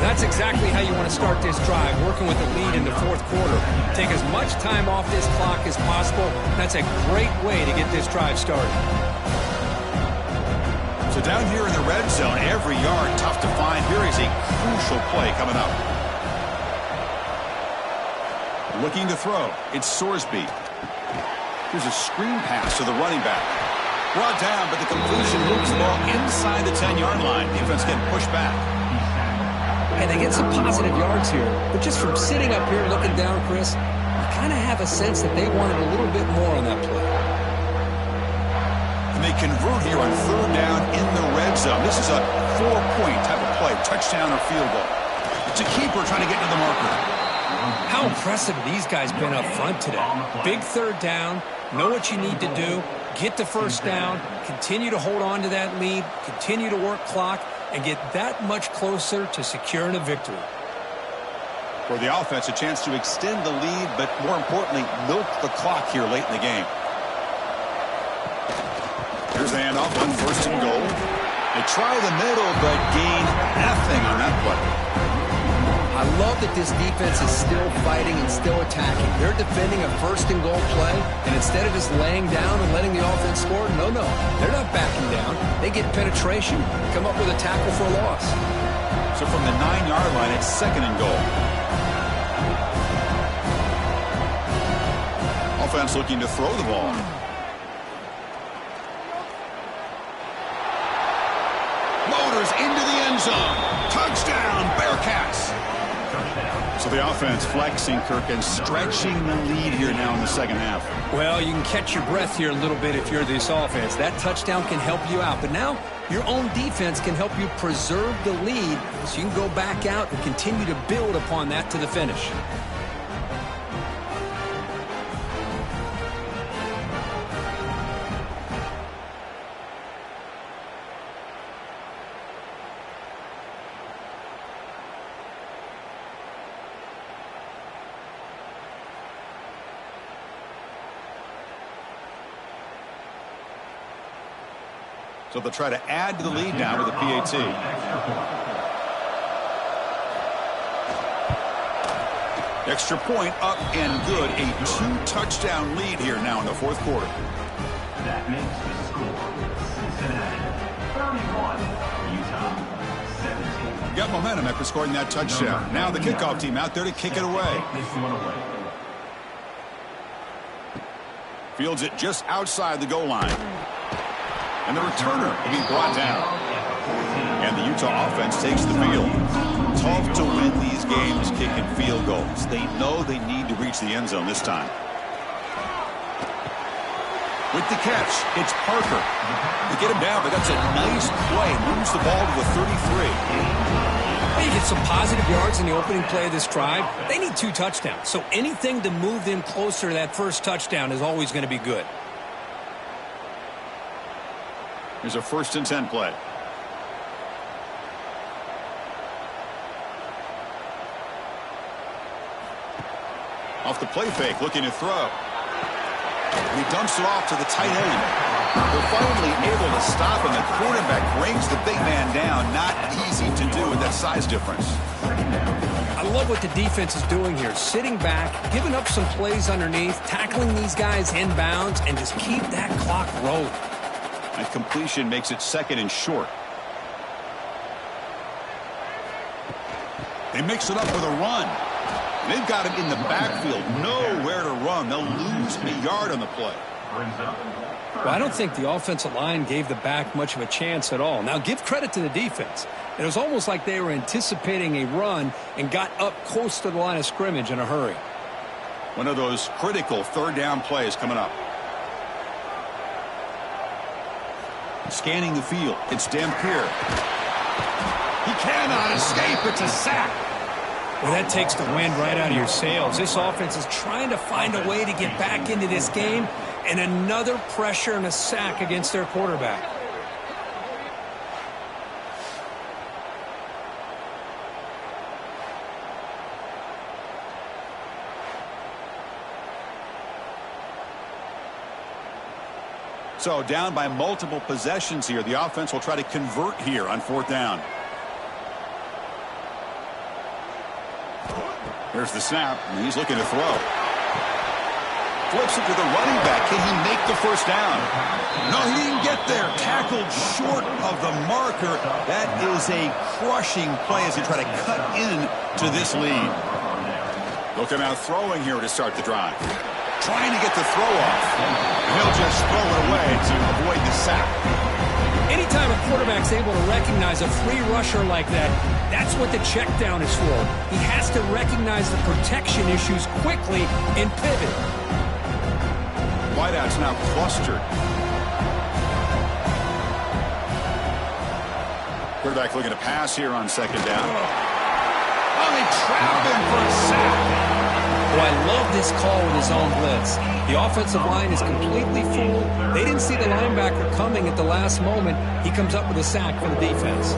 That's exactly how you want to start this drive, working with a lead in the 4th quarter. Take as much time off this clock as possible. That's a great way to get this drive started. So down here in the red zone, every yard tough to find. Here is a crucial play coming up. Looking to throw. It's Sorsby. Here's a screen pass to the running back. Brought down, but the completion moves the ball inside the 10-yard line. Defense getting pushed back. And they get some positive yards here. But just from sitting up here looking down, Chris, you kind of have a sense that they wanted a little bit more on that play. And they convert here on 3rd down in the red zone. This is a 4-point type of play, touchdown or field goal. It's a keeper trying to get to the marker. How impressive have these guys been up front today? Big 3rd down, know what you need to do, get the first down, continue to hold on to that lead, continue to work clock, and get that much closer to securing a victory. For the offense, a chance to extend the lead, but more importantly, milk the clock here late in the game. Here's the handoff on 1st and goal. They try the middle, but gain nothing on that play. I love that this defense is still fighting and still attacking. They're defending a 1st and goal play, and instead of just laying down and letting the offense score, no, they're not backing down. They get penetration, come up with a tackle for a loss. So from the 9-yard line, it's 2nd and goal. Offense looking to throw the ball. Motors into the end zone. Touchdown, Bearcats. So the offense flexing, Kirk, and stretching the lead here now in the 2nd half. Well, you can catch your breath here a little bit if you're this offense. That touchdown can help you out. But now your own defense can help you preserve the lead so you can go back out and continue to build upon that to the finish. So they'll try to add to the lead now with a PAT. Extra point up and good. A 2-touchdown lead here now in the fourth quarter. That makes the score Cincinnati 31, Utah 17. Got momentum after scoring that touchdown. Now the kickoff team out there to kick it away. Fields it just outside the goal line. And the returner will be brought down. And the Utah offense takes the field. Tough to win these games kicking field goals. They know they need to reach the end zone this time. With the catch, it's Parker. They get him down, but that's a nice play. Moves the ball to the 33. They get some positive yards in the opening play of this drive. They need 2 touchdowns, so anything to move them closer to that first touchdown is always going to be good. Here's a 1st and 10 play. Off the play fake, looking to throw. He dumps it off to the tight end. They're finally able to stop him. The quarterback brings the big man down. Not easy to do with that size difference. I love what the defense is doing here. Sitting back, giving up some plays underneath, tackling these guys inbounds, and just keep that clock rolling. That completion makes it 2nd and short. They mix it up with a run. They've got him in the backfield. Nowhere to run. They'll lose a yard on the play. Well, I don't think the offensive line gave the back much of a chance at all. Now, give credit to the defense. It was almost like they were anticipating a run and got up close to the line of scrimmage in a hurry. One of those critical 3rd down plays coming up. Scanning the field. It's Dampier. He cannot escape. It's a sack. Well, that takes the wind right out of your sails. This offense is trying to find a way to get back into this game, and another pressure and a sack against their quarterback. So down by multiple possessions here. The offense will try to convert here on 4th down. There's the snap, and he's looking to throw. Flips it to the running back. Can he make the 1st down? No, he didn't get there. Tackled short of the marker. That is a crushing play as he try to cut in to this lead. They'll come out throwing here to start the drive. Trying to get the throw off. And he'll just throw it away to avoid the sack. Anytime a quarterback's able to recognize a free rusher like that, that's what the check down is for. He has to recognize the protection issues quickly and pivot. Wideout's now clustered. Quarterback looking to pass here on 2nd down. Oh, they trap him for a sack. Oh, I love this call with his own blitz. The offensive line is completely fooled. They didn't see the linebacker coming at the last moment. He comes up with a sack for the defense.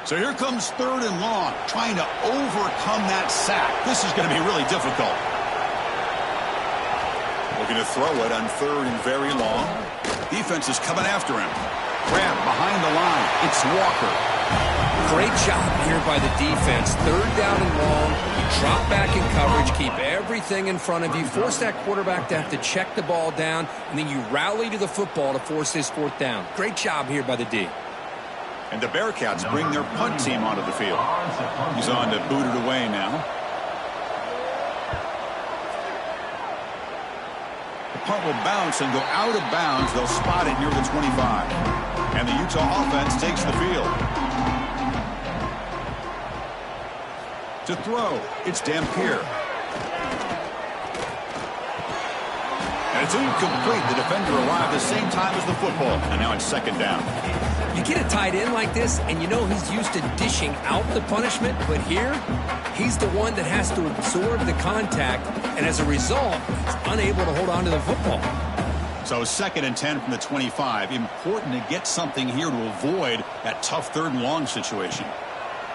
So here comes 3rd and long, trying to overcome that sack. This is going to be really difficult. Looking to throw it on 3rd and very long. Defense is coming after him. Grab behind the line. It's Walker. Great job here by the defense. 3rd down and long. You drop back in coverage, keep everything in front of you, force that quarterback to have to check the ball down, and then you rally to the football to force this 4th down. Great job here by the D. And the Bearcats bring their punt team onto the field. He's on to boot it away now. The punt will bounce and go out of bounds. They'll spot it near the 25. And the Utah offense takes the field. To throw, it's Dampier. And it's incomplete. The defender arrived the same time as the football. And now it's 2nd down. You get a tight end like this, and you know he's used to dishing out the punishment, but here, he's the one that has to absorb the contact, and as a result, he's unable to hold on to the football. So 2nd and 10 from the 25. Important to get something here to avoid that tough 3rd and long situation.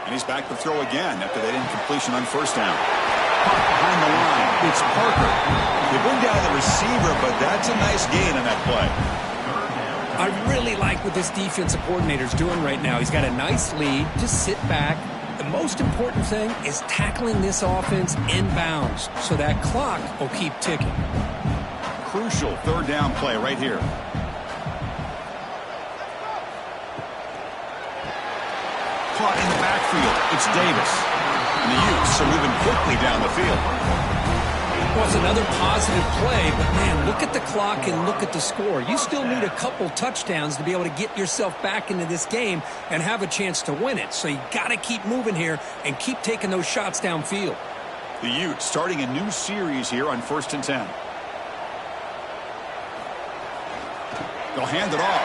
And he's back to throw again after that incompletion on 1st down. Behind the line, it's Parker. They bring down the receiver, but that's a nice gain on that play. I really like what this defensive coordinator is doing right now. He's got a nice lead. Just sit back. The most important thing is tackling this offense inbounds so that clock will keep ticking. Crucial 3rd down play right here. Caught in the backfield. It's Davis. And the Utes are moving quickly down the field. Well, it's another positive play, but man, look at the clock and look at the score. You still need a couple touchdowns to be able to get yourself back into this game and have a chance to win it. So you got to keep moving here and keep taking those shots downfield. The Utes starting a new series here on 1st and 10. They'll hand it off.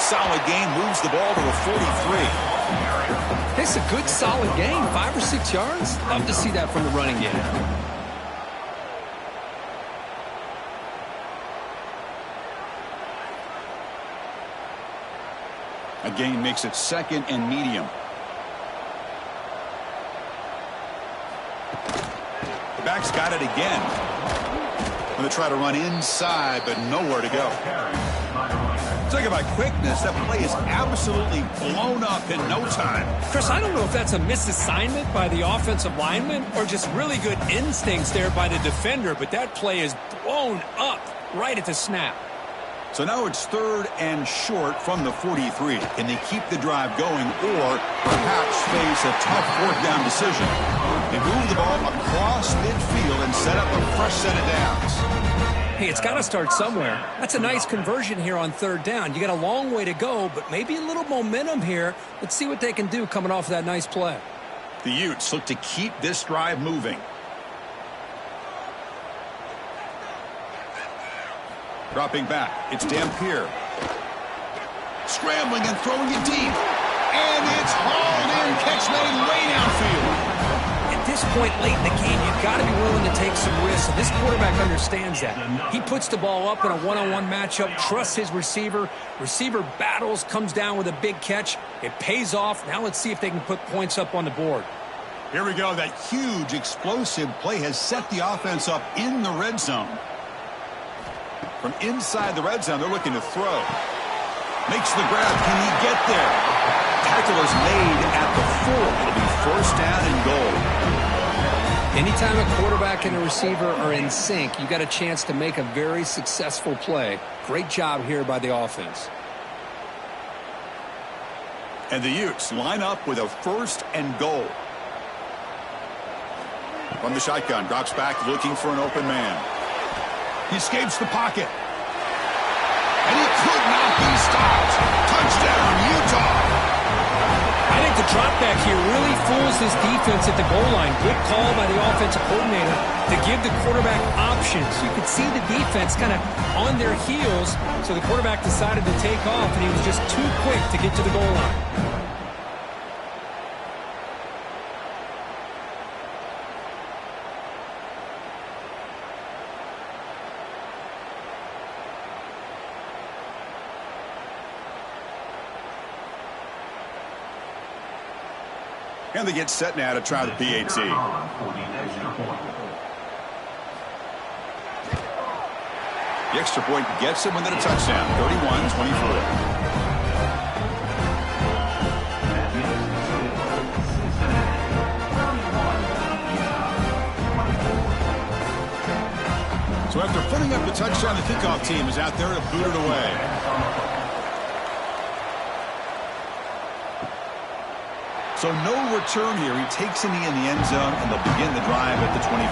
Solid gain, moves the ball to the 43. It's a good, solid gain, 5 or 6 yards. Love to see that from the running game. A gain makes it 2nd and medium. The back's got it again. Going to try to run inside, but nowhere to go. Talk about quickness. That play is absolutely blown up in no time. Chris, I don't know if that's a misassignment by the offensive lineman or just really good instincts there by the defender, but that play is blown up right at the snap. So now it's 3rd and short from the 43. Can they keep the drive going or perhaps face a tough 4th down decision? They move the ball across midfield and set up a fresh set of downs. Hey, it's got to start somewhere. That's a nice conversion here on 3rd down. You got a long way to go, but maybe a little momentum here. Let's see what they can do coming off of that nice play. The Utes look to keep this drive moving. Dropping back, it's Dampier. Scrambling and throwing it deep. And it's hauled in, catch made way downfield. At this point late in the game, you've got to be willing to take some risks. And this quarterback understands that. He puts the ball up in a one-on-one matchup, trusts his receiver. Receiver battles, comes down with a big catch. It pays off. Now let's see if they can put points up on the board. Here we go. That huge explosive play has set the offense up in the red zone. From inside the red zone, they're looking to throw. Makes the grab. Can he get there? Tackle is made at the 4. It'll be 1st down and goal. Anytime a quarterback and a receiver are in sync, you got a chance to make a very successful play. Great job here by the offense. And the Utes line up with a 1st and goal. From the shotgun, drops back looking for an open man. He escapes the pocket. And he could not be stopped. Touchdown, Utah. I think the drop back here really fools this defense at the goal line. Good call by the offensive coordinator to give the quarterback options. You could see the defense kind of on their heels, so the quarterback decided to take off, and he was just too quick to get to the goal line. And they get set now to try the PAT. The extra point gets him within a touchdown, 31-24. So after putting up the touchdown, the kickoff team is out there to boot it away. So no return here. He takes a knee in the end zone, and they'll begin the drive at the 25.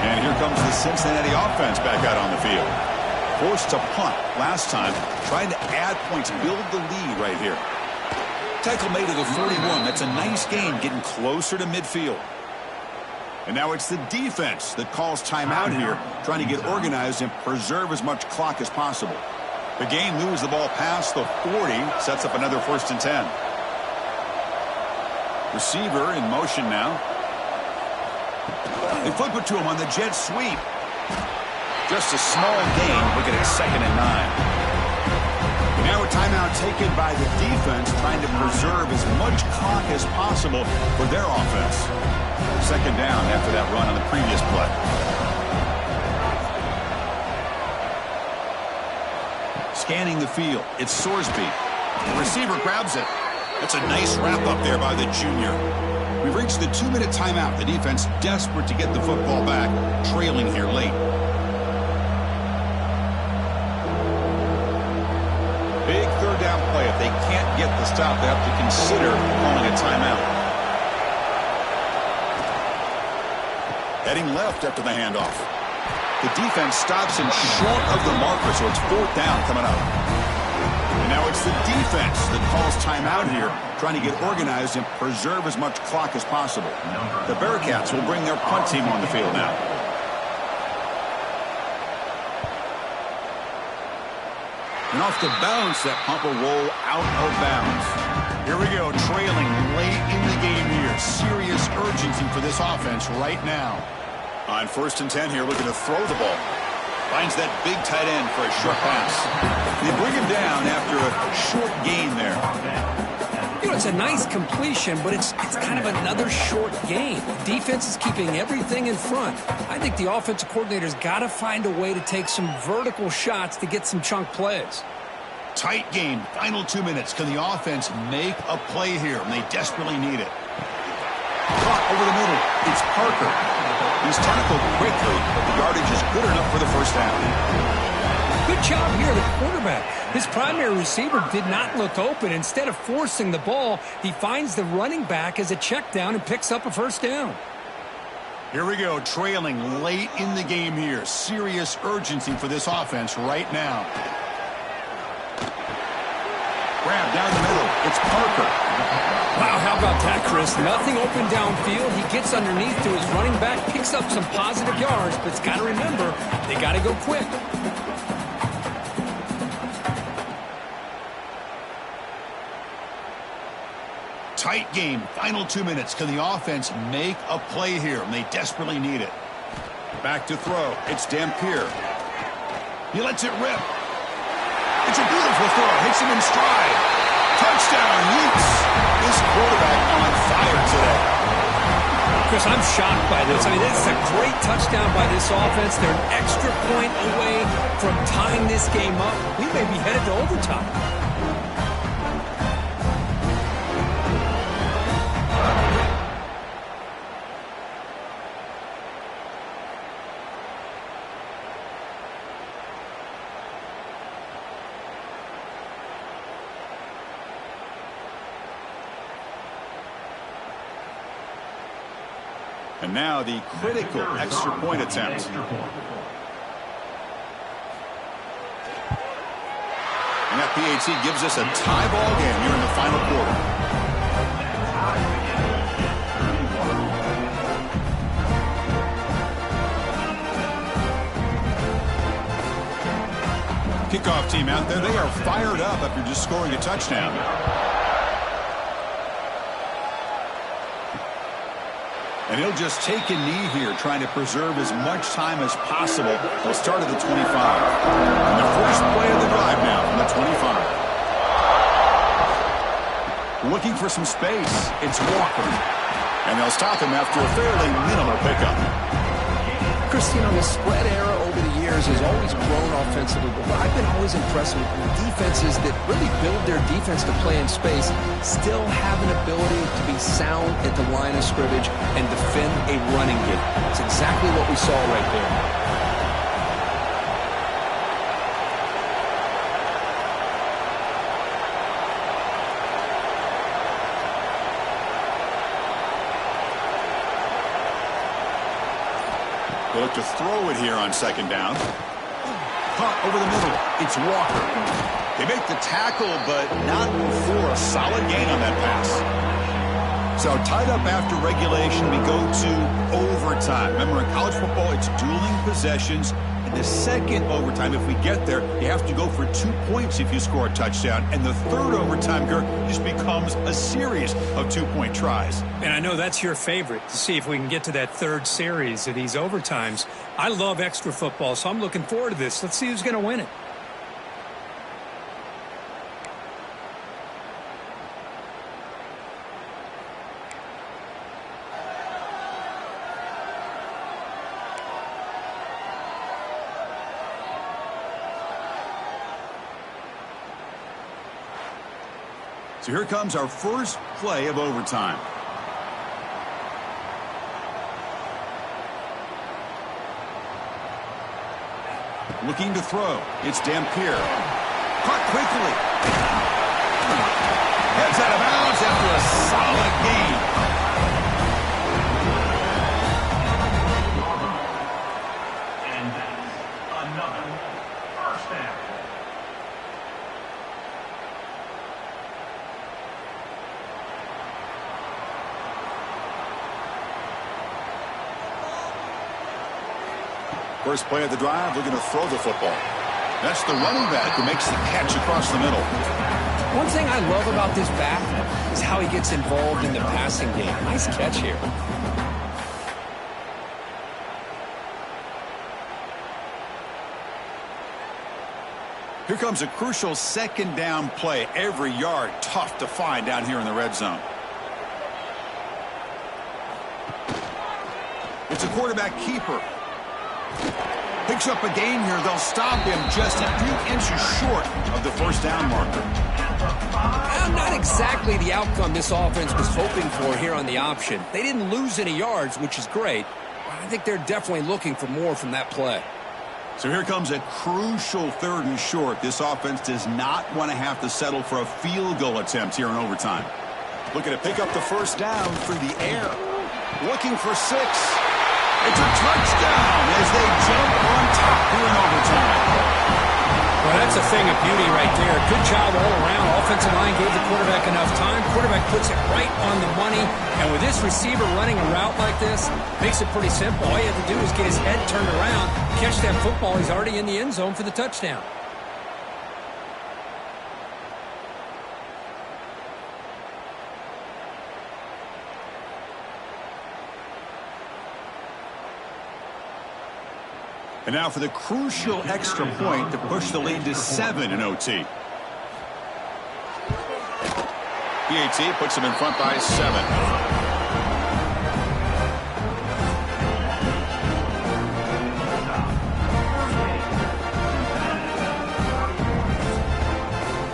And here comes the Cincinnati offense back out on the field. Forced to punt last time, trying to add points, build the lead right here. Tackle made at the 41. That's a nice gain, getting closer to midfield. And now it's the defense that calls timeout here, trying to get organized and preserve as much clock as possible. The game moves the ball past the 40, sets up another 1st and 10. Receiver in motion now. They flip it to him on the jet sweep. Just a small gain. Look at it, 2nd and 9. Now a timeout taken by the defense, trying to preserve as much clock as possible for their offense. 2nd down after that run on the previous play. Scanning the field, it's Sorsby. The receiver grabs it. That's a nice wrap up there by the junior. We've reached the 2-minute timeout. The defense desperate to get the football back, trailing here late. Big 3rd down play. If they can't get the stop, they have to consider calling a timeout. Heading left after the handoff. The defense stops him short of the marker, so it's 4th down coming up. And now it's the defense that calls timeout here, trying to get organized and preserve as much clock as possible. The Bearcats will bring their punt team on the field now. And off the bounce, that punt will roll out of bounds. Here we go, trailing late in the game here. Serious urgency for this offense right now. On 1st and 10 here, looking to throw the ball. Finds that big tight end for a short pass. They bring him down after a short gain there. You know, it's a nice completion, but it's kind of another short gain. The defense is keeping everything in front. I think the offensive coordinator's got to find a way to take some vertical shots to get some chunk plays. Tight game, final 2 minutes. Can the offense make a play here? And they desperately need it. Caught over the middle. It's Parker. He's tackled quickly, but the yardage is good enough for the 1st down. Good job here, the quarterback. His primary receiver did not look open. Instead of forcing the ball, he finds the running back as a check down and picks up a 1st down. Here we go, trailing late in the game here. Serious urgency for this offense right now. Grab down the middle. It's Parker. Wow, how about that, Chris? Nothing open downfield. He gets underneath to his running back, picks up some positive yards, but it's got to remember, they got to go quick. Tight game, final 2 minutes. Can the offense make a play here? And they desperately need it. Back to throw. It's Dampier. He lets it rip. It's a beautiful throw. Hits him in stride. Touchdown, Utes. This quarterback on fire today. Chris, I'm shocked by this. I mean, this is a great touchdown by this offense. They're an extra point away from tying this game up. We may be headed to overtime. And now the critical extra point attempt. And that PAT gives us a tie ball game here in the final quarter. Kickoff team out there, they are fired up after just scoring a touchdown. And he'll just take a knee here, trying to preserve as much time as possible. He'll start at the 25. And the first play of the drive now from the 25. Looking for some space. It's Walker. And they'll stop him after a fairly minimal pickup. Christine, the spread era over the years has always grown offensively, but I've been always impressed with defenses that really build their defense to play in space, still have an ability to be sound at the line of scrimmage and defend a running game. It's exactly what we saw right there. They look to throw it here on 2nd down. Caught over the middle. It's Walker. They make the tackle, but not before a solid gain on that pass. So tied up after regulation, we go to overtime. Remember, in college football, it's dueling possessions, In the second overtime, if we get there, you have to go for 2 points if you score a touchdown. And the third overtime, Kirk, just becomes a series of 2-point tries. And I know that's your favorite, to see if we can get to that third series of these overtimes. I love extra football, so I'm looking forward to this. Let's see who's going to win it. So here comes our first play of overtime. Looking to throw. It's Dampier. Caught quickly. Heads out of bounds after a solid gain. And that's another first down. First play of the drive, looking to throw the football. That's the running back who makes the catch across the middle. One thing I love about this back is how he gets involved in the passing game. Nice catch here. Here comes a crucial second down play. Every yard tough to find down here in the red zone. It's a quarterback keeper. Picks up a gain here. They'll stop him just a few inches short of the first down marker. Not exactly the outcome this offense was hoping for here on the option. They didn't lose any yards, which is great. I think they're definitely looking for more from that play. So here comes a crucial third and short. This offense does not want to have to settle for a field goal attempt here in overtime. Looking to pick up the first down through the air. Looking for 6. It's a touchdown as they jump on top here in overtime. Well, that's a thing of beauty right there. Good job all around. Offensive line gave the quarterback enough time. Quarterback puts it right on the money. And with this receiver running a route like this, makes it pretty simple. All you have to do is get his head turned around, catch that football. He's already in the end zone for the touchdown. And now for the crucial extra point to push the lead to 7 in OT. PAT puts them in front by 7.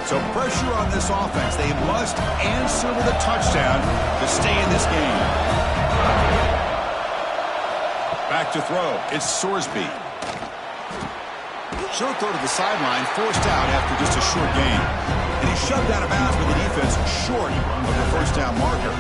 So pressure on this offense. They must answer with a touchdown to stay in this game. Back to throw. It's Sorsby. Short throw to the sideline, forced out after just a short gain. And he's shoved out of bounds with the defense short of the first down marker.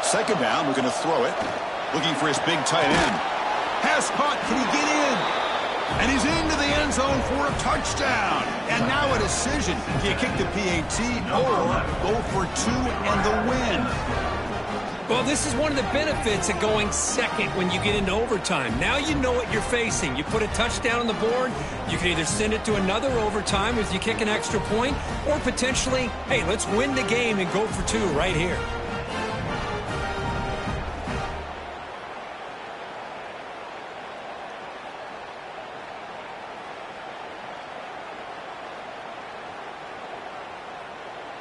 Second down, we're going to throw it. Looking for his big tight end. Pass caught, can he get in? And he's into the end zone for a touchdown. And now a decision. Do you kick the PAT or go for 2 and the win? Well, this is one of the benefits of going second when you get into overtime. Now you know what you're facing. You put a touchdown on the board, you can either send it to another overtime if you kick an extra point, or potentially, hey, let's win the game and go for 2 right here.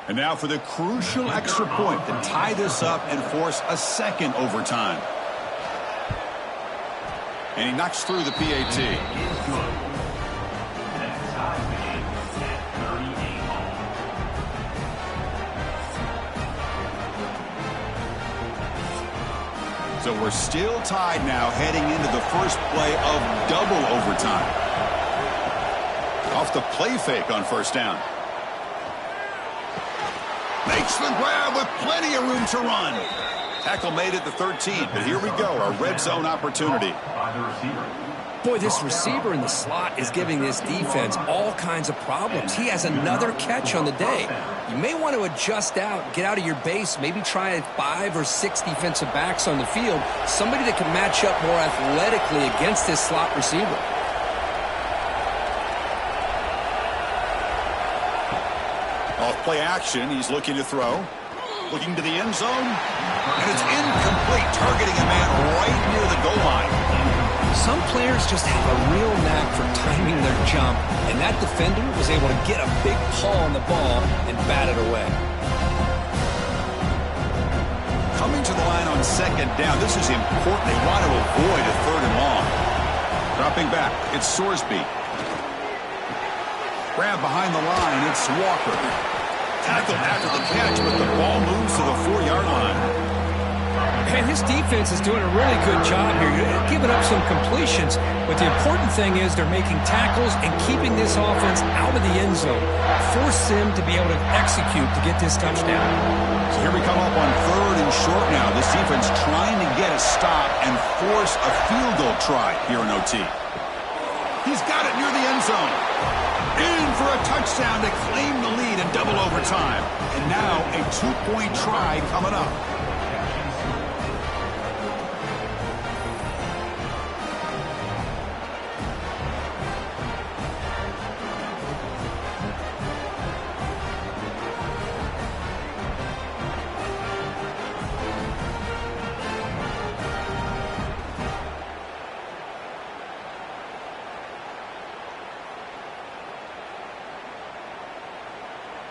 And now for the crucial extra point to tie this up and force a second overtime. And he knocks through the PAT. So we're still tied now heading into the first play of double overtime. Off the play fake on first down. Makes the grab with plenty of room to run. Tackle made at the 13, but here we go, our red zone opportunity. By the receiver. Boy, this receiver in the slot is giving this defense all kinds of problems. He has another catch on the day. You may want to adjust out, get out of your base, maybe try 5 or 6 defensive backs on the field, somebody that can match up more athletically against this slot receiver. Off play action, he's looking to throw. Looking to the end zone. And it's incomplete, targeting a man right near the goal line. Some players just have a real knack for timing their jump, and that defender was able to get a big paw on the ball and bat it away. Coming to the line on second down, this is important. They want to avoid a 3rd and long. Dropping back, it's Sorsby. Grab behind the line, it's Walker. Tackled after the catch, but the ball moves to the 4-yard line. And this defense is doing a really good job here. You're giving up some completions, but the important thing is they're making tackles and keeping this offense out of the end zone. Force them to be able to execute to get this touchdown. So here we come up on 3rd and short now. This defense trying to get a stop and force a field goal try here in OT. He's got it near the end zone. In for a touchdown to claim the lead in double overtime. And now a 2-point try coming up.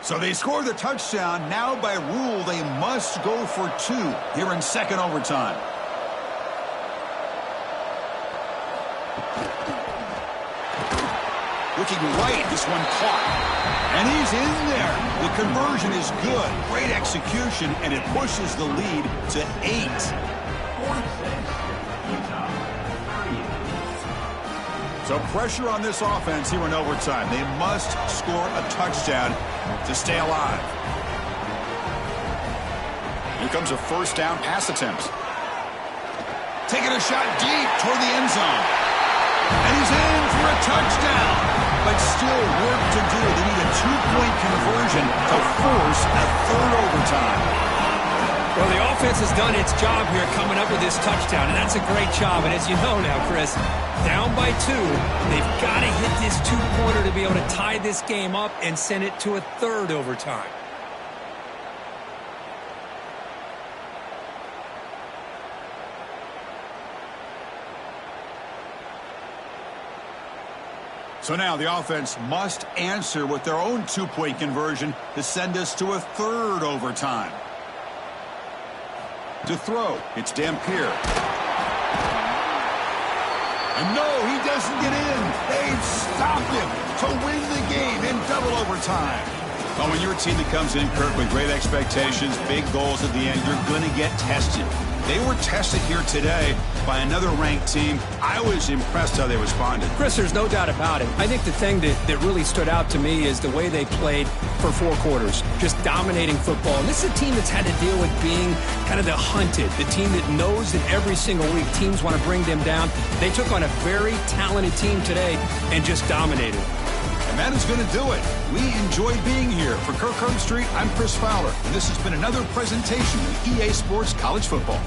So they score the touchdown. Now by rule, they must go for 2 here in second overtime. Looking right, this one caught. And he's in there. The conversion is good. Great execution, and it pushes the lead to 8. So pressure on this offense here in overtime. They must score a touchdown to stay alive. Here comes a 1st down pass attempt. Taking a shot deep toward the end zone. And he's in for a touchdown. But still work to do. They need a 2-point conversion to force a 3rd overtime. Well, the offense has done its job here coming up with this touchdown, and that's a great job. And as you know now, Chris, down by 2, they've got to hit this 2-pointer to be able to tie this game up and send it to a 3rd overtime. So now the offense must answer with their own 2-point conversion to send us to a 3rd overtime. To throw, it's Dampier. And no, he doesn't get in. They've stopped him to win the game in double overtime. Well, when you're a team that comes in, Kirk, with great expectations, big goals at the end, you're going to get tested. They were tested here today by another ranked team. I was impressed how they responded. Chris, there's no doubt about it. I think the thing that really stood out to me is the way they played for 4 quarters, just dominating football. And this is a team that's had to deal with being kind of the hunted, the team that knows that every single week teams want to bring them down. They took on a very talented team today and just dominated. And that is going to do it. We enjoyed being here. For Kirk Herbstreit, I'm Chris Fowler. And this has been another presentation of EA Sports College Football.